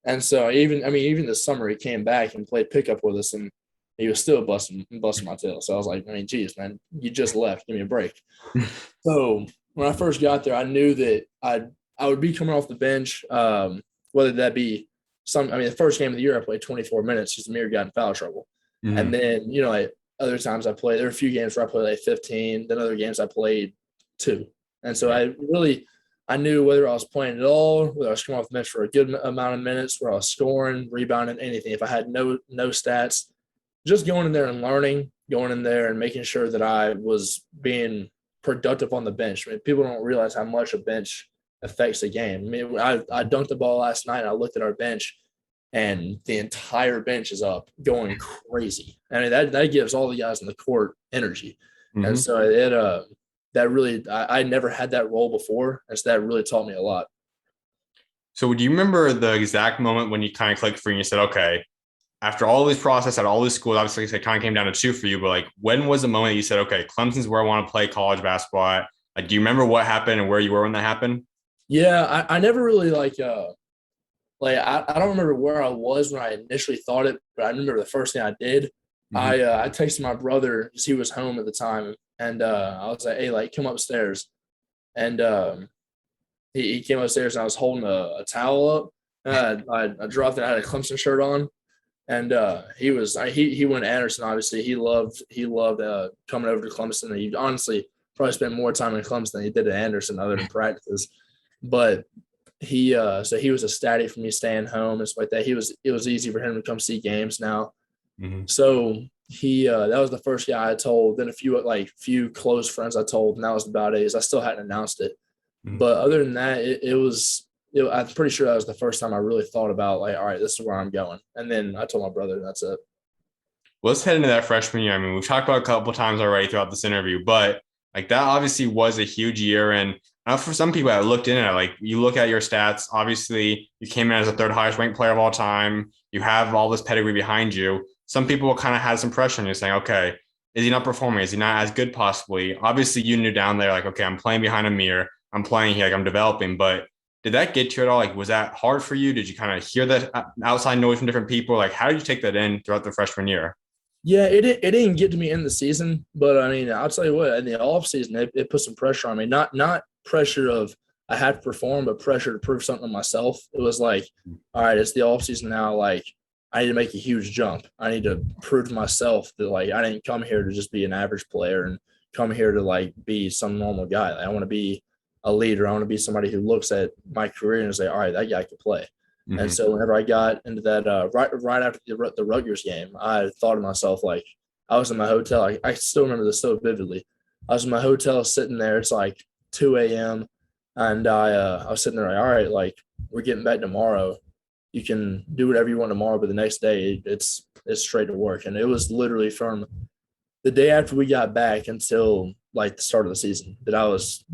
And so even this summer, he came back and played pickup with us, and he was still busting my tail. So I was like, geez, man, you just left. Give me a break. So when I first got there, I knew that I would be coming off the bench, whether that be the first game of the year I played 24 minutes because Aamir got in foul trouble. And then, other times there were a few games where I played like 15, then other games I played 2. And so I knew whether I was playing at all, whether I was coming off the bench for a good amount of minutes, where I was scoring, rebounding, anything. If I had no stats, just going in there and learning, going in there and making sure that I was being productive on the bench. I mean, people don't realize how much a bench affects the game. I mean, I dunked the ball last night, and I looked at our bench, and the entire bench is up going crazy. I mean, that gives all the guys on the court energy. And so that really, I never had that role before. And so that really taught me a lot. So do you remember the exact moment when you kind of clicked for you and you said, okay, after all this process at all these schools, obviously it kind of came down to 2 for you, but like, when was the moment that you said, okay, Clemson's where I want to play college basketball at? Like, do you remember what happened and where you were when that happened? Yeah, I never really I don't remember where I was when I initially thought it, but I remember the first thing I did. I texted my brother because he was home at the time, and I was like, "Hey, come upstairs." And he came upstairs, and I was holding a towel up. I dropped it. I had a Clemson shirt on, and he went to Anderson. Obviously, he loved coming over to Clemson. And he honestly probably spent more time in Clemson than he did at Anderson, other than practices. But he was ecstatic for me staying home and stuff like that. It was easy for him to come see games now. So he that was the first guy I told. Then a few close friends I told, and that was about it. I still hadn't announced it. But other than that, I'm pretty sure that was the first time I really thought about all right, this is where I'm going. And then I told my brother, that's it. Let's head into that freshman year. I mean, we've talked about it a couple of times already throughout this interview, but like that obviously was a huge year. And For some people that looked in at it, like you look at your stats, obviously you came in as the third highest ranked player of all time. You have all this pedigree behind you. Some people kind of had some pressure on you saying, okay, is he not performing? Is he not as good possibly? Obviously you knew down there, like, okay, I'm playing behind Aamir. I'm playing here, like I'm developing. But did that get to you at all? Like, was that hard for you? Did you kind of hear that outside noise from different people? Like, how did you take that in throughout the freshman year? Yeah, it didn't get to me in the season, but I mean, I'll tell you what, in the off season, it put some pressure on me. Not pressure of I had to perform, but pressure to prove something to myself. It was like, all right, it's the off season now. Like, I need to make a huge jump. I need to prove to myself that like I didn't come here to just be an average player and come here to like be some normal guy. Like, I want to be a leader. I want to be somebody who looks at my career and say, all right, that guy could play. And Mm-hmm. so whenever I got into that, right after the Rutgers game, I thought to myself, like, I was in my hotel. I still remember this so vividly. I was in my hotel sitting there. It's like 2 a.m. And I was sitting there like, all right, like, we're getting back tomorrow. You can do whatever you want tomorrow, but the next day it's straight to work. And it was literally from the day after we got back until like the start of the season that I was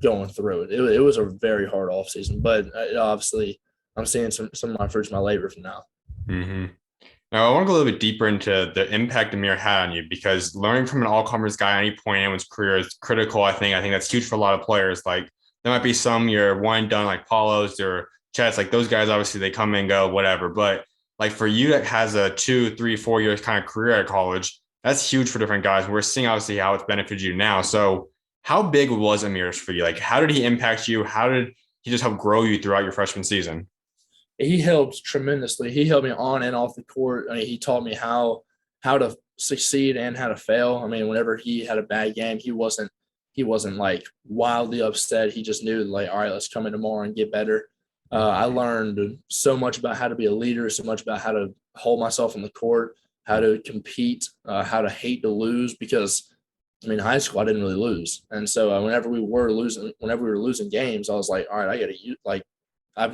going through it. It was a very hard off season, but obviously I'm seeing some of my fruits of my labor from now. Mm-hmm. Now, I want to go a little bit deeper into the impact Amir had on you because learning from an all-comers guy at any point in anyone's career is critical. I think that's huge for a lot of players. Like there might be some you're one and done like Paulos or Chets, like those guys. Obviously, they come and go, whatever. But like for you that has a 2, 3, 4 years kind of career at college, that's huge for different guys. We're seeing obviously how it's benefited you now. So, how big was Amir's for you? Like, how did he impact you? How did he just help grow you throughout your freshman season? He helped tremendously. He helped me on and off the court. I mean, he taught me how to succeed and how to fail. I mean, whenever he had a bad game, he wasn't like wildly upset. He just knew like, all right, let's come in tomorrow and get better. I learned so much about how to be a leader, so much about how to hold myself on the court, how to compete, how to hate to lose. Because I mean, high school I didn't really lose, and so whenever we were losing games, I was like, all right, I got to like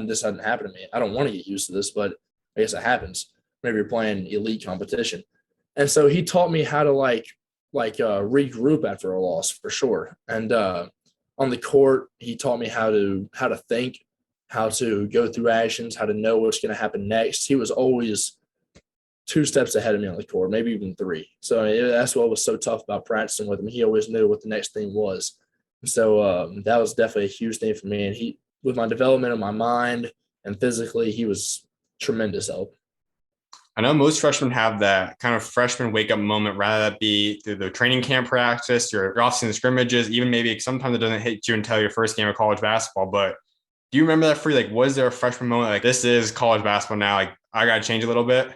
this hadn't happened to me. I don't want to get used to this, but I guess it happens whenever you're playing elite competition. And so he taught me how to regroup after a loss for sure. And on the court, he taught me how to think, how to go through actions, how to know what's going to happen next. He was always 2 steps ahead of me on the court, maybe even 3. So that's what was so tough about practicing with him. He always knew what the next thing was. So that was definitely a huge thing for me. And with my development of my mind and physically, he was tremendous help. I know most freshmen have that kind of freshman wake up moment, rather that be through the training camp practice, your off-season scrimmages, even maybe sometimes it doesn't hit you until your first game of college basketball. But do you remember that for you? Like, was there a freshman moment like this is college basketball now? Like, I got to change a little bit.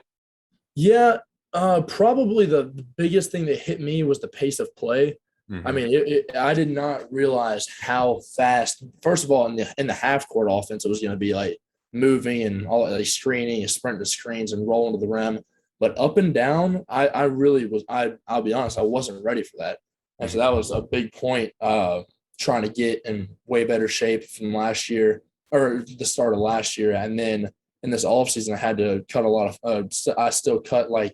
Yeah, probably the biggest thing that hit me was the pace of play. I Mm-hmm. mean, I did not realize how fast. First of all, in the half court offense, it was going to be like moving and all like screening, and sprint to screens and rolling to the rim. But up and down, I really was. I'll be honest, I wasn't ready for that, and so that was a big point. Trying to get in way better shape from last year or the start of last year, and then in this off season, I had to cut a lot of. I still cut like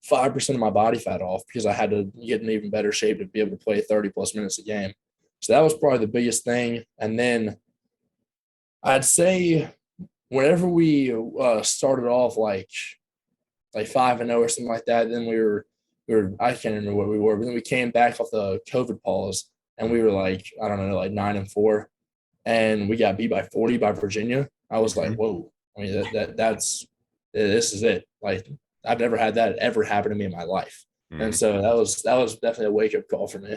5% of my body fat off because I had to get in even better shape to be able to play 30 plus minutes a game. So that was probably the biggest thing. And then I'd say whenever we started off like 5-0 or something like that, then we were I can't remember what we were, but then we came back off the COVID pause and we were like, I don't know, like 9-4, and we got beat by 40 by Virginia. I was like, Mm-hmm. whoa. I mean, that's this is it. Like I've never had that ever happen to me in my life. And Mm-hmm. so that was definitely a wake up call for me.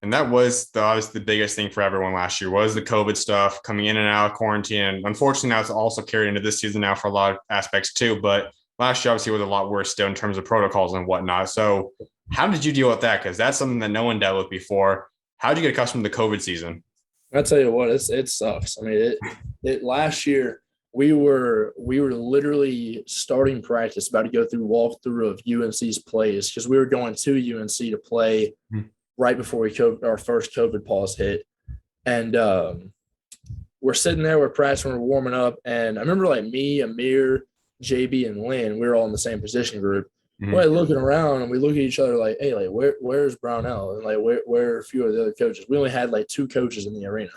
And that was obviously the biggest thing for everyone last year was the COVID stuff coming in and out of quarantine. And unfortunately, now it's also carried into this season now for a lot of aspects too. But last year obviously was a lot worse still in terms of protocols and whatnot. So how did you deal with that? Because that's something that no one dealt with before. How did you get accustomed to the COVID season? I tell you what, it sucks. I mean, it last year we were literally starting practice, about to go through walkthrough of UNC's plays because we were going to UNC to play right before our first COVID pause hit, and we're sitting there, we're practicing, we're warming up, and I remember like me, Aamir, JB, and Lynn, we were all in the same position group. Mhm. we're like looking around and we look at each other like, hey, like where's Brownell? And like where are a few of the other coaches? We only had like two coaches in the arena.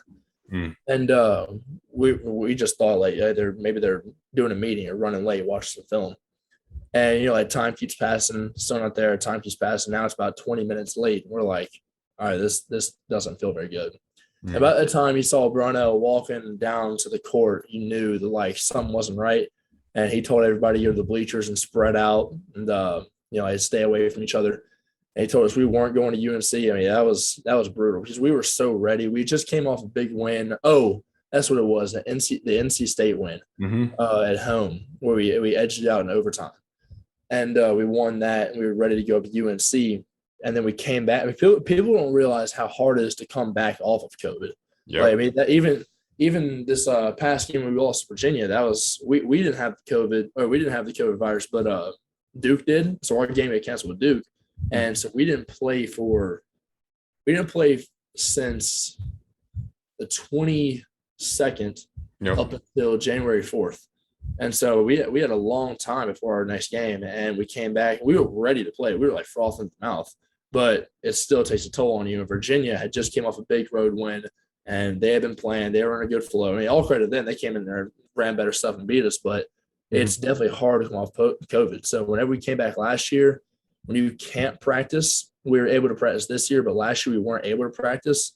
Mm. And we just thought like maybe they're doing a meeting or running late, watching some film. And like time keeps passing, still not there. Time keeps passing. Now it's about 20 minutes late. We're like, all right, this doesn't feel very good. Mm. About the time he saw Brownell walking down to the court, he knew that like something wasn't right, and he told everybody to go to the bleachers and spread out and like stay away from each other. And he told us we weren't going to UNC. I mean, that was brutal because we were so ready. We just came off a big win. Oh, that's what it was. The NC State win Mhm. at home where we edged it out in overtime, and we won that. And we were ready to go up to UNC, and then we came back. I mean, people don't realize how hard it is to come back off of COVID. Like I Yep. mean, that even this past game when we lost to Virginia, that was we didn't have COVID or we didn't have the COVID virus, but Duke did. So our game got canceled with Duke, and so we didn't play since the 22nd Yep. up until January 4th. And so we had a long time before our next game, and we came back. We were ready to play. We were like frothing at the mouth, but it still takes a toll on you. And Virginia had just came off a big road win, and they had been playing. They were in a good flow. I mean, all credit to them. They came in there, ran better stuff, and beat us. But Mhm. it's definitely hard to come off COVID. So whenever we came back last year, when you can't practice, we were able to practice this year, but last year we weren't able to practice.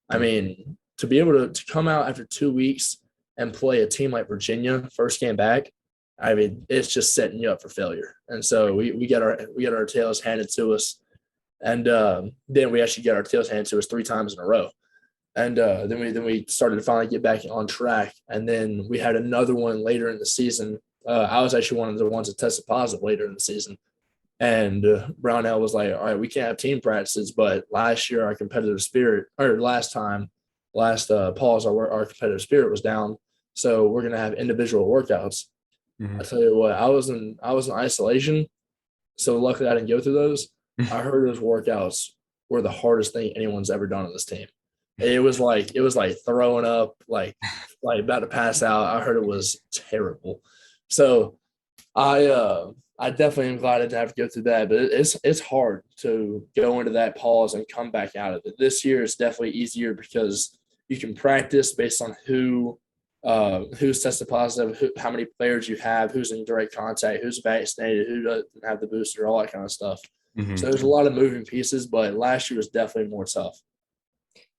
I Mhm. mean, to be able to come out after 2 weeks and play a team like Virginia first game back, I mean, it's just setting you up for failure. And so we got our tails handed to us, and then we actually got our tails handed to us 3 times in a row. And then we started to finally get back on track. And then we had another one later in the season. I was actually one of the ones that tested positive later in the season. And Brownell was like, all right, we can't have team practices, but last year our competitive spirit, or last pause, our competitive spirit was down. So we're gonna have individual workouts. I Mhm. tell you what, I was in isolation, so luckily I didn't go through those. I heard those workouts were the hardest thing anyone's ever done on this team. It was like throwing up, like about to pass out. I heard it was terrible. So I uh I definitely am glad I didn't have to go through that, but it's hard to go into that pause and come back out of it. This year is definitely easier because you can practice based on who's tested positive, how many players you have, who's in direct contact, who's vaccinated, who doesn't have the booster, all that kind of stuff. So Mhm. there's a lot of moving pieces, but last year was definitely more tough.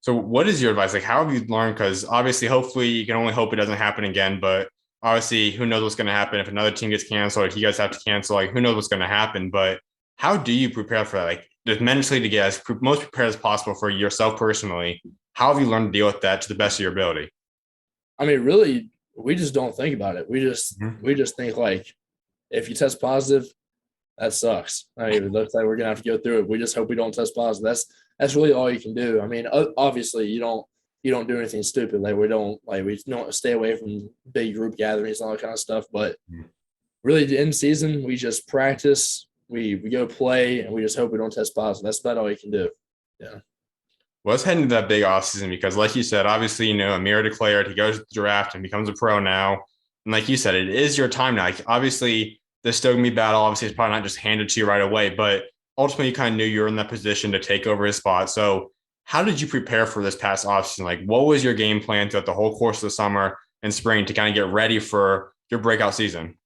So, what is your advice? Like, how have you learned? Because obviously, hopefully, you can only hope it doesn't happen again. But obviously, who knows what's going to happen if another team gets canceled? If you guys have to cancel, like, who knows what's going to happen? But how do you prepare for that? Like, just mentally to get most prepared as possible for yourself personally. How have you learned to deal with that to the best of your ability? I mean, really, we just don't think about it. We just Mhm. we just think like if you test positive, that sucks. I mean, it looks like we're gonna have to go through it. We just hope we don't test positive. That's really all you can do. I mean, obviously you don't do anything stupid. We don't stay away from big group gatherings and all that kind of stuff. But really, in season, we just practice. We go play, and we just hope we don't test positive. That's about all you can do. Yeah. Well, let's head into that big offseason because, like you said, obviously, Aamir declared he goes to the draft and becomes a pro now. And like you said, it is your time now. Like, obviously, the Stogme battle, obviously, it's probably not just handed to you right away, but ultimately, you kind of knew you were in that position to take over his spot. So, how did you prepare for this past offseason? Like, what was your game plan throughout the whole course of the summer and spring to kind of get ready for your breakout season?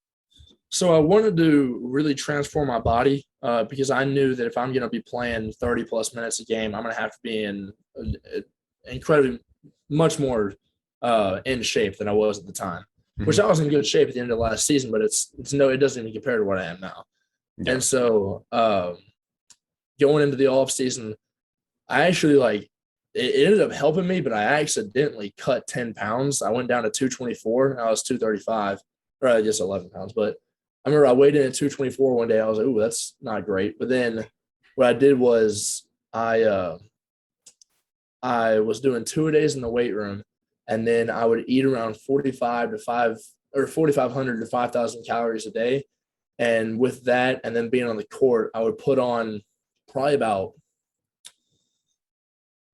So I wanted to really transform my body because I knew that if I'm going to be playing 30 plus minutes a game, I'm going to have to be in incredibly much more in shape than I was at the time. Which Mm-hmm. I was in good shape at the end of last season, but it doesn't even compare to what I am now. Yeah. And so going into the off season, I actually it ended up helping me, but I accidentally cut 10 pounds. I went down to 224. I was 235, or just 11 pounds. But I remember I weighed in at 224 one day. I was like, "Ooh, that's not great." But then what I did was I was doing 2 days in the weight room, and then I would eat around 4,500 to 5,000 calories a day. And with that, and then being on the court, I would put on probably about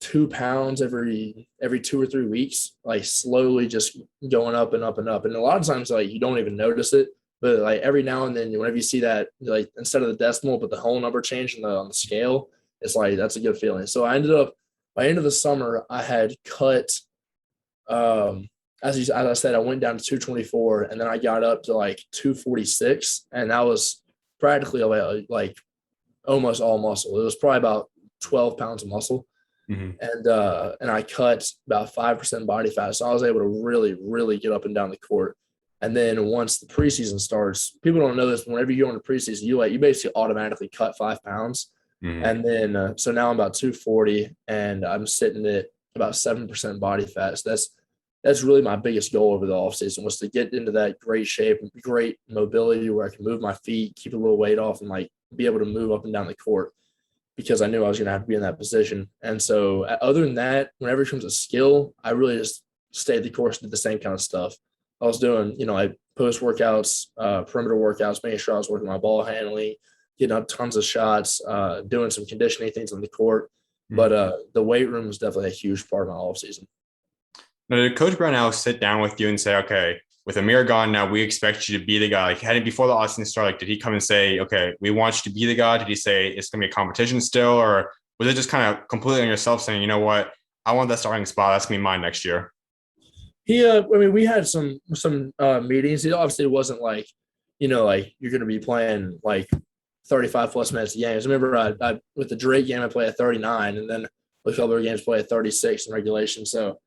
2 pounds every 2 or 3 weeks, like slowly just going up and up and up. And a lot of times, like you don't even notice it But like every now and then, whenever you see that, like instead of the decimal, but the whole number change on the scale, it's like that's a good feeling. So I ended up by end of the summer, I had cut as I said, I went down to 224 and then I got up to like 246. And that was practically like almost all muscle. It was probably about 12 pounds of muscle. Mhm. And I cut about 5% body fat. So I was able to really, really get up and down the court. And then once the preseason starts, people don't know this. But whenever you go into preseason, you basically automatically cut 5 pounds. Mhm. And then so now I'm about 240 and I'm sitting at about 7% body fat. So that's really my biggest goal over the offseason was to get into that great shape and great mobility where I can move my feet, keep a little weight off, and like be able to move up and down the court because I knew I was going to have to be in that position. And so other than that, whenever it comes to skill, I really just stayed the course, did the same kind of stuff. I was doing, like post workouts, perimeter workouts, making sure I was working my ball handling, getting up tons of shots, doing some conditioning things on the court. Mhm. But the weight room was definitely a huge part of my off season. Now, did Coach Brownell sit down with you and say, okay, with Aamir gone now, we expect you to be the guy? Like, heading before the Austin started, like, did he come and say, okay, we want you to be the guy? Did he say it's going to be a competition still? Or was it just kind of completely on yourself saying, you know what, I want that starting spot. That's going to be mine next year? I mean, we had some meetings. It obviously wasn't like, like you're going to be playing like 35 plus minutes of games. I remember I with the Drake game, I played at 39, and then a couple of games play at 36 in regulation. So,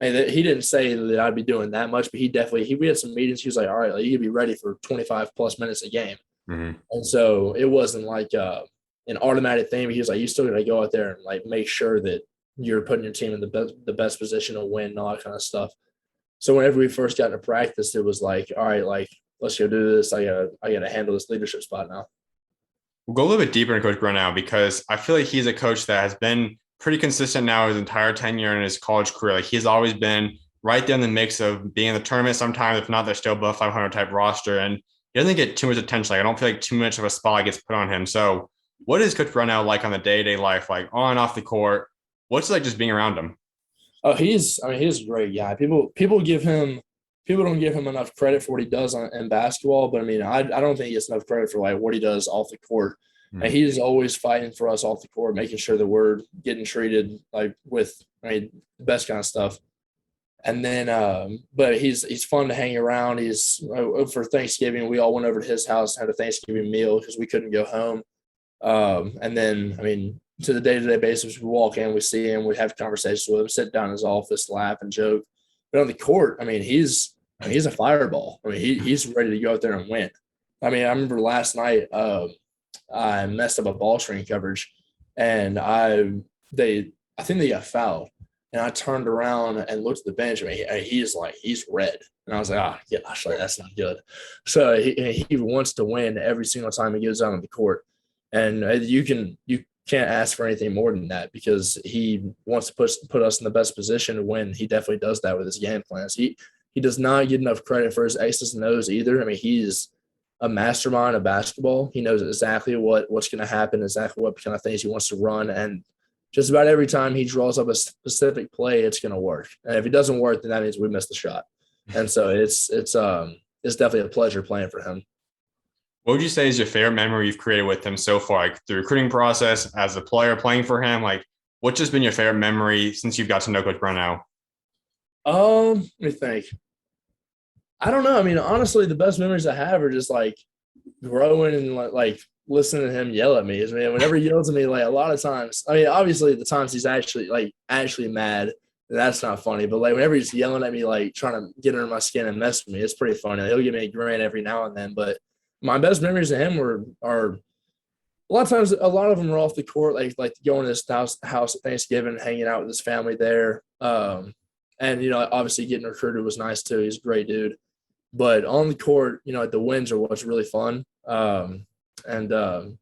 I mean, he didn't say that I'd be doing that much, but we had some meetings. He was like, "All right, like, you could be ready for 25 plus minutes a game." Mm-hmm. And so it wasn't like an automatic thing. But he was like, "You still got to go out there and like make sure that you're putting your team in the best position to win and all that kind of stuff." So whenever we first got into practice, it was like, all right, like let's go do this. I gotta handle this leadership spot now. We'll go a little bit deeper into Coach Brownell because I feel like he's a coach that has been pretty consistent now his entire tenure in his college career. Like he's always been right there in the mix of being in the tournament sometimes, if not, they're still above 500 type roster. And he doesn't get too much attention. Like I don't feel like too much of a spotlight gets put on him. So what is Coach Brownell like on the day-to-day life, like on and off the court? What's it like just being around him? Oh, he's a great guy. People don't give him enough credit for what he does in basketball, but I mean, I don't think he gets enough credit for like what he does off the court. And Mm-hmm. he's always fighting for us off the court, making sure that we're getting treated like with, I mean, the best kind of stuff. And then, but he's fun to hang around. He's for Thanksgiving, we all went over to his house, had a Thanksgiving meal because we couldn't go home. And then, I mean, to the day-to-day basis, we walk in, we see him, we have conversations with him, sit down in his office, laugh and joke. But on the court, I mean, he's a fireball. I mean, he's ready to go out there and win. I mean, I remember last night, I messed up a ball screen coverage, and I think they got fouled, and I turned around and looked at the bench. I mean, he's red, and I was like, gosh, like that's not good. So he wants to win every single time he goes out on the court, and you can't ask for anything more than that because he wants to put us in the best position to win. He definitely does that with his game plans. He does not get enough credit for his X's and O's either. I mean, he's a mastermind of basketball. He knows exactly what's going to happen, exactly what kind of things he wants to run, and just about every time he draws up a specific play, it's going to work. And if it doesn't work, then that means we missed the shot. And so it's definitely a pleasure playing for him. What would you say is your favorite memory you've created with him so far? Like the recruiting process as a player playing for him, like what's just been your favorite memory since you've got to know Coach Brownell? Let me think. I don't know. I mean, honestly, the best memories I have are just like growing and like listening to him yell at me. I mean, whenever he yells at me, like a lot of times, I mean, obviously the times he's actually mad, that's not funny. But like whenever he's yelling at me, like trying to get under my skin and mess with me, it's pretty funny. He'll give me a grin every now and then. But my best memories of him are a lot of times. A lot of them are off the court, like going to his house at Thanksgiving, hanging out with his family there. And obviously getting recruited was nice too. He's a great dude. But on the court, the wins are what's really fun. And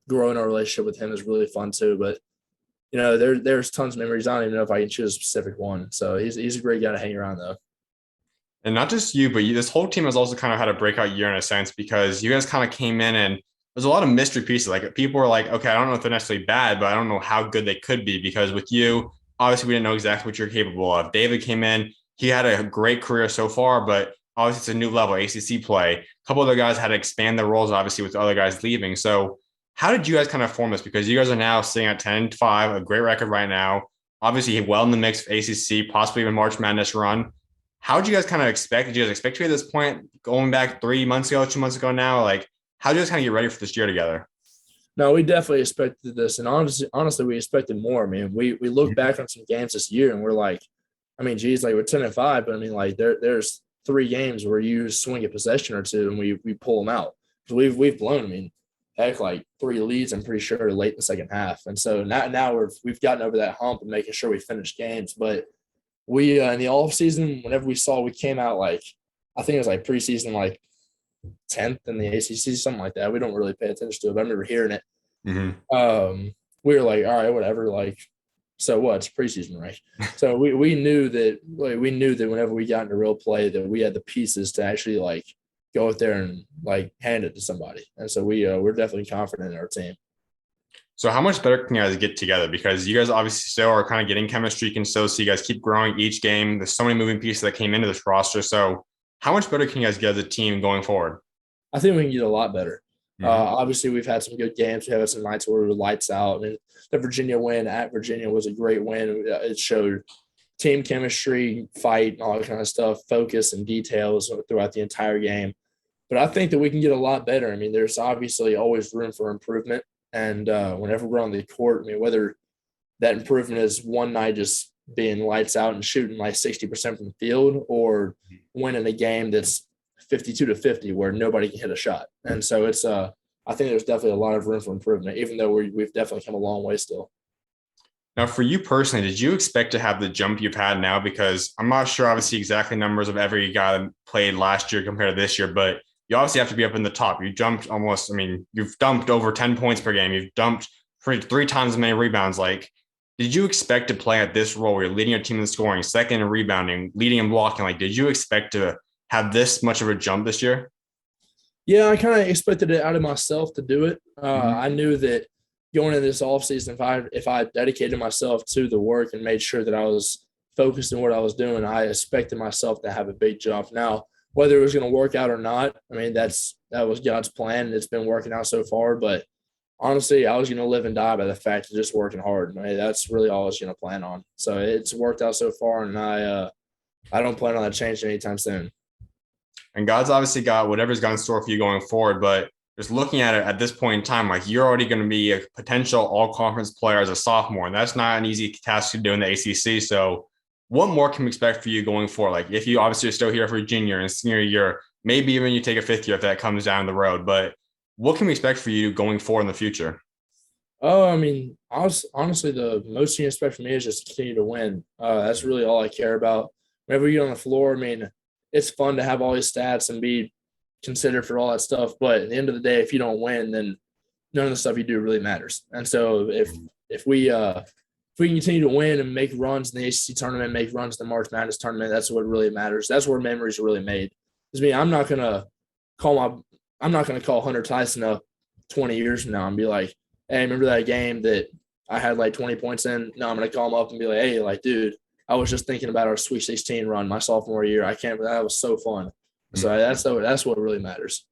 growing our relationship with him is really fun too. But there's tons of memories. I don't even know if I can choose a specific one. So he's a great guy to hang around though. And not just you, but this whole team has also kind of had a breakout year in a sense because you guys kind of came in and there's a lot of mystery pieces. Like people were like, okay, I don't know if they're necessarily bad, but I don't know how good they could be because with you, obviously we didn't know exactly what you're capable of. David came in, he had a great career so far, but obviously it's a new level, ACC play. A couple other guys had to expand their roles, obviously, with the other guys leaving. So how did you guys kind of form this? Because you guys are now sitting at 10-5, a great record right now. Obviously, well in the mix of ACC, possibly even March Madness run. How did you guys kind of expect? Did you guys expect to be at this point going back 3 months ago, 2 months ago now? Like, how did you guys kind of get ready for this year together? No, we definitely expected this, and honestly, we expected more. I mean, we look back on some games this year, and we're like, I mean, geez, like we're 10-5, but I mean, like there's 3 games where you swing a possession or two, and we pull them out. So we've blown. I mean, heck, like 3 leads. I'm pretty sure late in the second half, and so now we've gotten over that hump and making sure we finish games. But we in the off season, whenever we came out like I think it was like preseason like 10th in the ACC, something like that. We don't really pay attention to it, but I remember hearing it. Mm-hmm. We were like, all right, whatever. Like, so what? It's preseason, right? So we knew that whenever we got into real play, that we had the pieces to actually like go out there and like hand it to somebody. And so we're definitely confident in our team. So how much better can you guys get together? Because you guys obviously still are kind of getting chemistry, you can still see you guys keep growing each game. There's so many moving pieces that came into this roster. So how much better can you guys get as a team going forward? I think we can get a lot better. Mm-hmm. Obviously, we've had some good games. We had some nights where we were lights out. I mean, the Virginia win at Virginia was a great win. It showed team chemistry, fight, and all that kind of stuff, focus and details throughout the entire game. But I think that we can get a lot better. I mean, there's obviously always room for improvement. And whenever we're on the court, I mean, whether that improvement is one night just being lights out and shooting like 60% from the field or winning a game that's 52-50 where nobody can hit a shot. And so it's I think there's definitely a lot of room for improvement, even though we've definitely come a long way still. Now, for you personally, did you expect to have the jump you've had now? Because I'm not sure, obviously, exactly numbers of every guy that played last year compared to this year, but you obviously have to be up in the top. You jumped almost, I mean, you've dumped over 10 points per game. You've dumped 3 times as many rebounds. Like, did you expect to play at this role where you're leading your team in scoring, second in rebounding, leading in blocking? Like, did you expect to have this much of a jump this year? Yeah, I kind of expected it out of myself to do it. Mm-hmm. I knew that going into this offseason, if I dedicated myself to the work and made sure that I was focused in what I was doing, I expected myself to have a big jump. Now, whether it was going to work out or not, I mean, that was God's plan. And it's been working out so far. But honestly, I was going to live and die by the fact of just working hard. I mean, that's really all I was going to plan on. So it's worked out so far, and I don't plan on that changing anytime soon. And God's obviously got whatever's got in store for you going forward. But just looking at it at this point in time, like you're already going to be a potential all conference player as a sophomore. And that's not an easy task to do in the ACC. So what more can we expect for you going forward? Like if you obviously are still here for junior and senior year, maybe even you take a fifth year if that comes down the road. But what can we expect for you going forward in the future? Oh, I mean, honestly, the most you can expect from me is just to continue to win. That's really all I care about. Whenever you get on the floor, I mean, it's fun to have all these stats and be considered for all that stuff. But at the end of the day, if you don't win, then none of the stuff you do really matters. And so if we can continue to win and make runs in the ACC tournament, make runs in the March Madness tournament, that's what really matters. That's where memories are really made. Because me, I'm not gonna call Hunter Tyson up 20 years from now and be like, hey, remember that game that I had like 20 points in? No, I'm gonna call him up and be like, hey, like, dude, I was just thinking about our Sweet 16 run my sophomore year. That was so fun. So that's what really matters.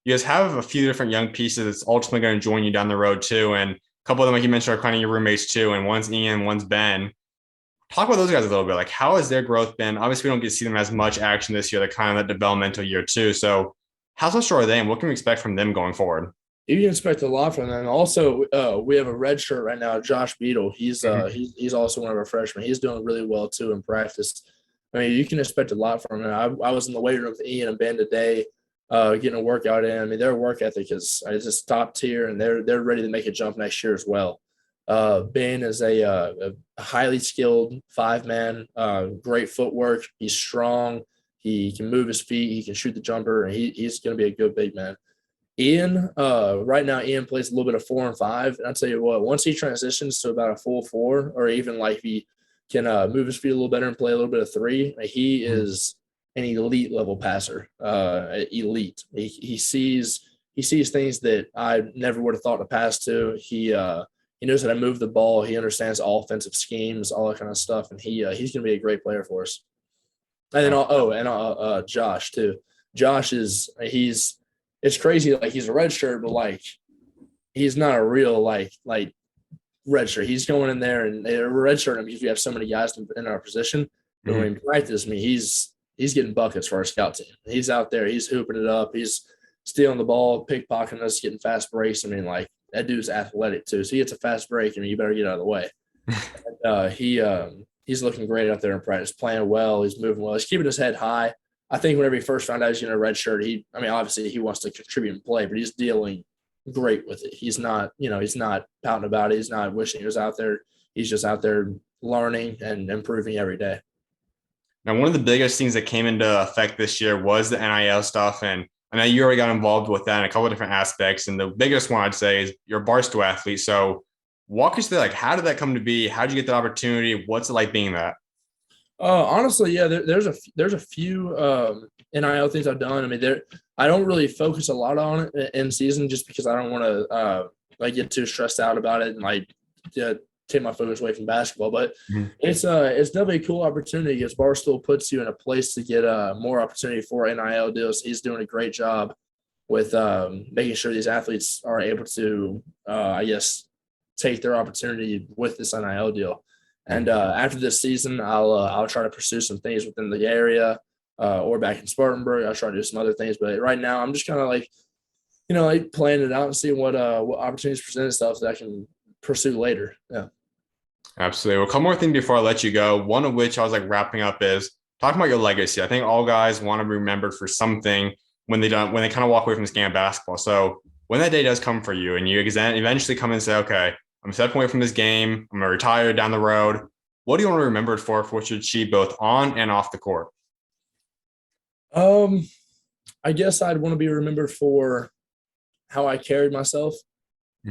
You guys have a few different young pieces that's ultimately going to join you down the road too. And a couple of them, like you mentioned, are kind of your roommates too. And one's Ian, one's Ben. Talk about those guys a little bit. Like, how has their growth been? Obviously, we don't get to see them as much action this year. They're kind of that developmental year too. So how special are they and what can we expect from them going forward? You can expect a lot from them. Also, we have a red shirt right now, Josh Beadle. He's also one of our freshmen. He's doing really well too in practice. I mean, you can expect a lot from him. I was in the weight room with Ian and Ben today, getting a workout in. I mean, their work ethic is just top tier, and they're ready to make a jump next year as well. Ben is a highly skilled 5-man, great footwork. He's strong. He can move his feet. He can shoot the jumper, and he's going to be a good big man. Ian, right now, Ian plays a little bit of 4 and 5. And I'll tell you what, once he transitions to about a full 4, or even like he can move his feet a little better and play a little bit of 3, he is an elite level passer. Elite. He sees things that I never would have thought to pass to. He knows how to move the ball. He understands offensive schemes, all that kind of stuff, and he's going to be a great player for us. And then Josh too. Josh it's crazy. Like he's a red shirt, but like he's not a real like red shirt. He's going in there and they're red shirt him because we have so many guys in our position. But when we practice, I mean, he's getting buckets for our scout team. He's out there, he's hooping it up, he's stealing the ball, pickpocketing us, getting fast breaks. I mean, like that dude's athletic too. So he gets a fast break, and you better get out of the way. He's looking great out there in practice, playing well. He's moving well. He's keeping his head high. I think whenever he first found out he's going to red shirt, obviously he wants to contribute and play, but he's dealing great with it. He's not pouting about it. He's not wishing he was out there. He's just out there learning and improving every day. Now, one of the biggest things that came into effect this year was the NIL stuff. And I know you already got involved with that in a couple of different aspects. And the biggest one I'd say is you're a Barstool athlete. So walk us through, like, how did that come to be? How did you get that opportunity? What's it like being that? Honestly, yeah, there's a few NIL things I've done. I mean, I don't really focus a lot on it in season just because I don't want to like get too stressed out about it and like take my focus away from basketball. But it's definitely a cool opportunity because Barstool puts you in a place to get more opportunity for NIL deals. He's doing a great job with making sure these athletes are able to, I guess, take their opportunity with this NIL deal. And after this season, I'll try to pursue some things within the area or back in Spartanburg. I'll try to do some other things, but right now I'm just kind of like, like playing it out and seeing what opportunities present itself that I can pursue later. Yeah. Absolutely. Well, a couple more things before I let you go. One of which I was like wrapping up is talking about your legacy. I think all guys want to be remembered for something when they kind of walk away from this game of basketball. So when that day does come for you and you eventually come and say, okay, I'm stepping away from this game, I'm going to retire down the road, what do you want to be remembered for what you achieve both on and off the court? I guess I'd want to be remembered for how I carried myself.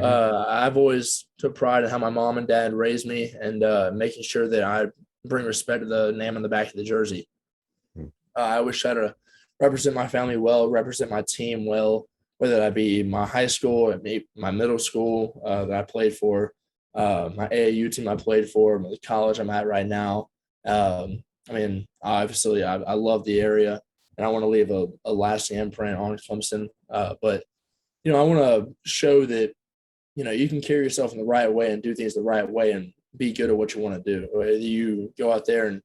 I've always took pride in how my mom and dad raised me and making sure that I bring respect to the name on the back of the jersey. I always try to represent my family well, represent my team well, whether that be my high school, my middle school that I played for, my AAU team I played for, the college I'm at right now. Obviously, I love the area, and I want to leave a lasting imprint on Clemson. But I want to show that, you can carry yourself in the right way and do things the right way and be good at what you want to do. Whether you go out there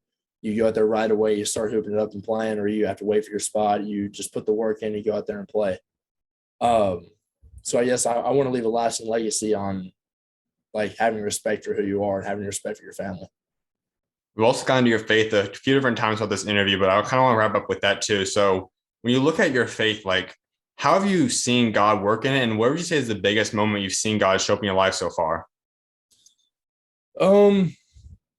right away, you start hooping it up and playing, or you have to wait for your spot, you just put the work in, you go out there and play. So I guess I want to leave a lasting legacy on like having respect for who you are and having respect for your family. We've also gotten into your faith a few different times about this interview, but I kind of want to wrap up with that too. So when you look at your faith, like, how have you seen God work in it? And what would you say is the biggest moment you've seen God show up in your life so far? I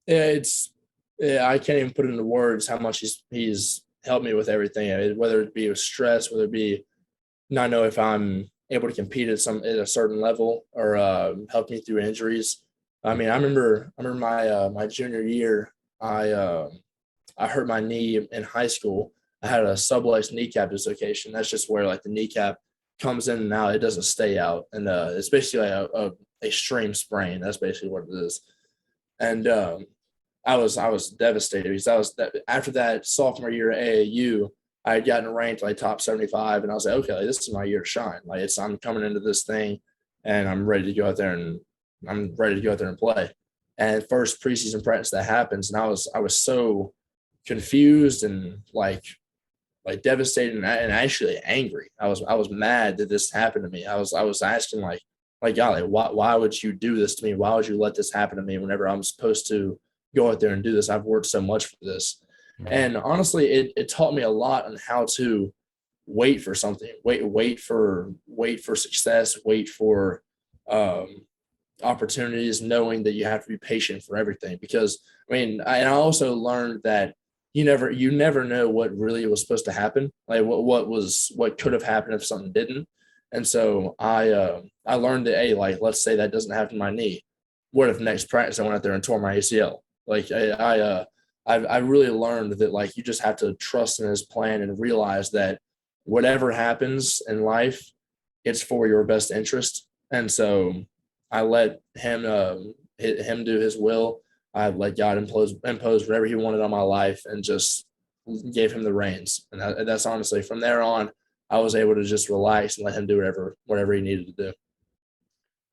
can't even put it into words how much he's helped me with everything. I mean, whether it be with stress, whether it be not know if I'm able to compete at a certain level or help me through injuries. I mean, I remember my junior year, I hurt my knee in high school. I had a subluxed kneecap dislocation. That's just where like the kneecap comes in and out. It doesn't stay out, and it's basically like a extreme sprain. That's basically what it is. And I was devastated because after that sophomore year at AAU, I had gotten ranked like top 75, and I was like, okay, like, this is my year to shine. Like I'm coming into this thing, and I'm ready to go out there and play. And first preseason practice that happens, and I was so confused and like devastated and actually angry. I was mad that this happened to me. I was asking like golly, why would you do this to me? Why would you let this happen to me whenever I'm supposed to go out there and do this? I've worked so much for this. And honestly, it taught me a lot on how to wait for something, wait for success, wait for opportunities, knowing that you have to be patient for everything. Because I also learned that you never know what really was supposed to happen, like what could have happened if something didn't. And so I learned that, hey, like let's say that doesn't happen to my knee, what if next practice I went out there and tore my ACL? Like I really learned that like you just have to trust in his plan and realize that whatever happens in life, it's for your best interest. And so I let him do his will. I let God impose whatever he wanted on my life and just gave him the reins. And that's honestly, from there on, I was able to just relax and let him do whatever he needed to do.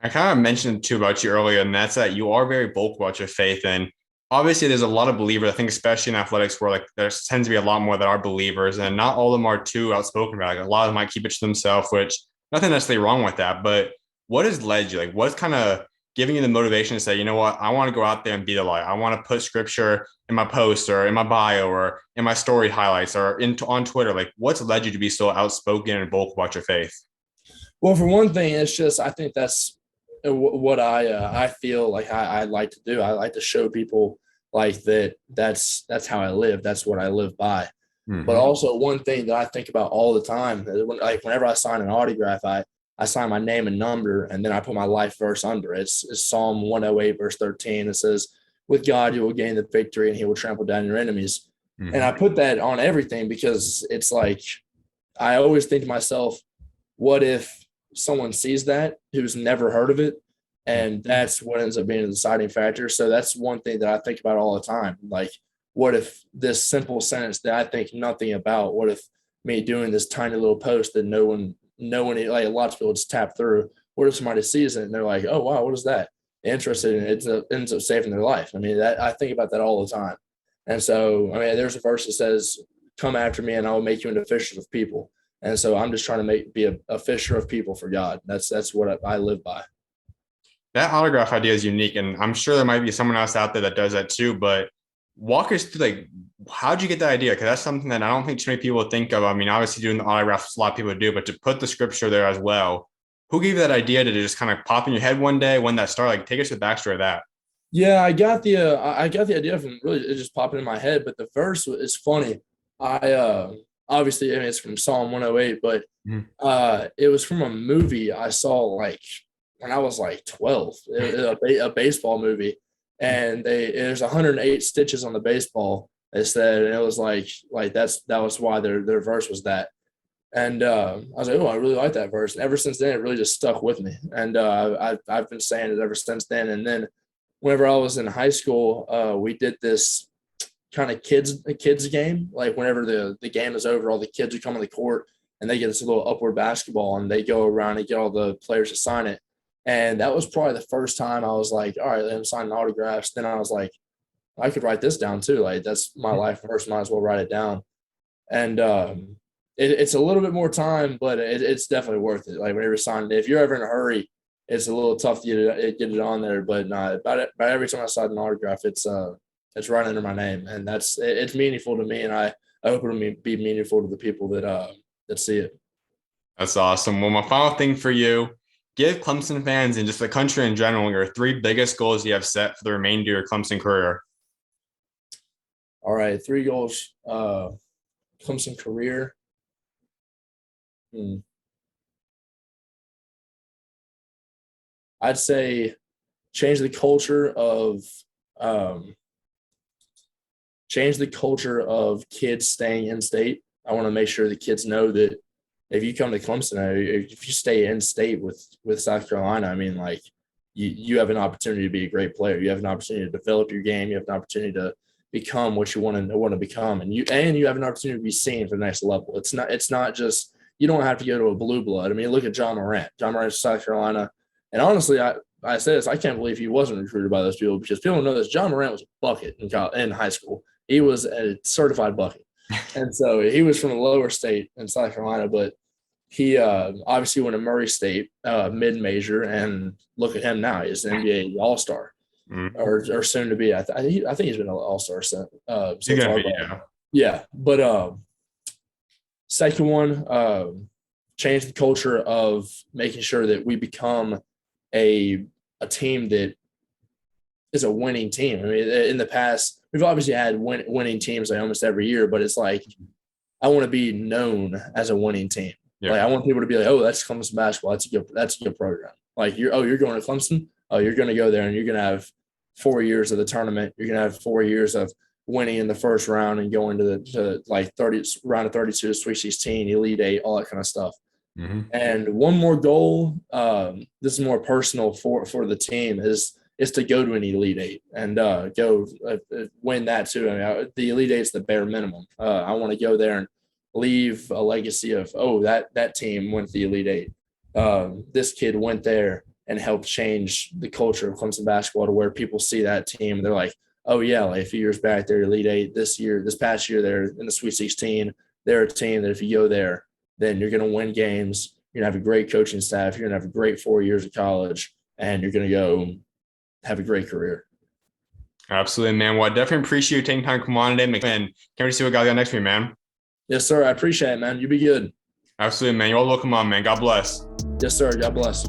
I kind of mentioned too about you earlier, and that's that you are very vocal about your faith. And obviously, there's a lot of believers, I think, especially in athletics, where like there tends to be a lot more that are believers, and not all of them are too outspoken about it. Like, a lot of them might keep it to themselves, which nothing necessarily wrong with that. But what has led you? Like, what's kind of giving you the motivation to say, you know what, I want to go out there and be the light. I want to put scripture in my post or in my bio or in my story highlights or on Twitter. Like, what's led you to be so outspoken and vocal about your faith? Well, for one thing, it's just I think that's what I feel like I like to do. I like to show people like that. That's how I live. That's what I live by. But Mm-hmm. also one thing that I think about all the time, like whenever I sign an autograph, I sign my name and number, and then I put my life verse under it. It's Psalm 108, verse 13. It says, "With God you will gain the victory, and He will trample down your enemies." And Mm-hmm. I put that on everything because it's like I always think to myself, what if someone sees that who's never heard of it? And that's what ends up being a deciding factor. So that's one thing that I think about all the time. Like, what if this simple sentence that I think nothing about, what if me doing this tiny little post that no one, like a lot of people just tap through, what if somebody sees it and they're like, oh, wow, what is that? Interested in it, ends up saving their life. I mean, I think about that all the time. And so, I mean, there's a verse that says, come after me and I will make you into fishers of people. And so I'm just trying to be a fisher of people for God. That's what I live by. That autograph idea is unique, and I'm sure there might be someone else out there that does that too. But walk us through, like, how'd you get that idea? Because that's something that I don't think too many people think of. I mean, obviously doing the autographs, a lot of people do, but to put the scripture there as well, who gave you that idea to just kind of pop in your head one day when that started? Like, take us to the backstory of that. Yeah, I got the idea from really it just popping in my head, but the verse is funny. I obviously I mean it's from Psalm 108, but Mhm. it was from a movie I saw like when I was like 12, a baseball movie, and there's 108 stitches on the baseball. They said, and it was like that was why their verse was that. And I was like, oh, I really like that verse. And ever since then, it really just stuck with me. And I've been saying it ever since then. And then whenever I was in high school, we did this kind of kids game. Like whenever the game is over, all the kids would come on the court and they get this little upward basketball and they go around and get all the players to sign it. And that was probably the first time I was like, all right, I'm signing autographs. Then I was like, I could write this down too. Like that's my life verse. Might as well write it down. And it's a little bit more time, but it's definitely worth it. Like whenever you're signing it, if you're ever in a hurry, it's a little tough to get it on there. But about every time I sign an autograph, it's right under my name, and it's meaningful to me, and I hope it'll be meaningful to the people that see it. That's awesome. Well, my final thing for you, give Clemson fans and just the country in general your three biggest goals you have set for the remainder of your Clemson career. All right, 3 goals. Clemson career. Hmm. I'd say change the culture of um, change the culture of kids staying in state. I want to make sure the kids know that if you come to Clemson, if you stay in state with South Carolina, I mean, like you have an opportunity to be a great player. You have an opportunity to develop your game. You have an opportunity to become what you want to become, and you have an opportunity to be seen for the next level. It's not just you don't have to go to a blue blood. I mean, look at John Morant. John Morant's South Carolina, and honestly, I say this, I can't believe he wasn't recruited by those people because people know this. John Morant was a bucket in high school. He was a certified bucket. And so he was from a lower state in South Carolina, but he obviously went to Murray State mid-major, and look at him now. He's an NBA All-Star Mm-hmm. or soon to be. I think he's been an All-Star He's so gonna far. be, But yeah. yeah, but second one, change the culture of making sure that we become a team that is a winning team. I mean, in the past, we've obviously had winning teams like almost every year, but it's like I want to be known as a winning team. Yeah. Like I want people to be like, oh, that's Clemson basketball. That's a good program. Like you're going to Clemson. Oh, you're going to go there and you're going to have 4 years of the tournament. You're going to have 4 years of winning in the first round and going to like 30 round of 32, Sweet 16, Elite Eight, all that kind of stuff. Mm-hmm. And one more goal. This is more personal for the team is is to go to an Elite Eight and go win that too. I mean, the Elite Eight is the bare minimum. I want to go there and leave a legacy of, oh, that team went to the Elite Eight. This kid went there and helped change the culture of Clemson basketball to where people see that team and they're like, oh yeah, like a few years back they're Elite Eight. This past year they're in the Sweet 16. They're a team that if you go there, then you're going to win games. You're going to have a great coaching staff. You're going to have a great 4 years of college, and you're going to go have a great career. Absolutely, man. Well, I definitely appreciate you taking time to come on today, and can't wait to see what guys got next week, man. Yes, sir. I appreciate it, man. You be good. Absolutely, man. You're all welcome on, man. God bless. Yes, sir. God bless.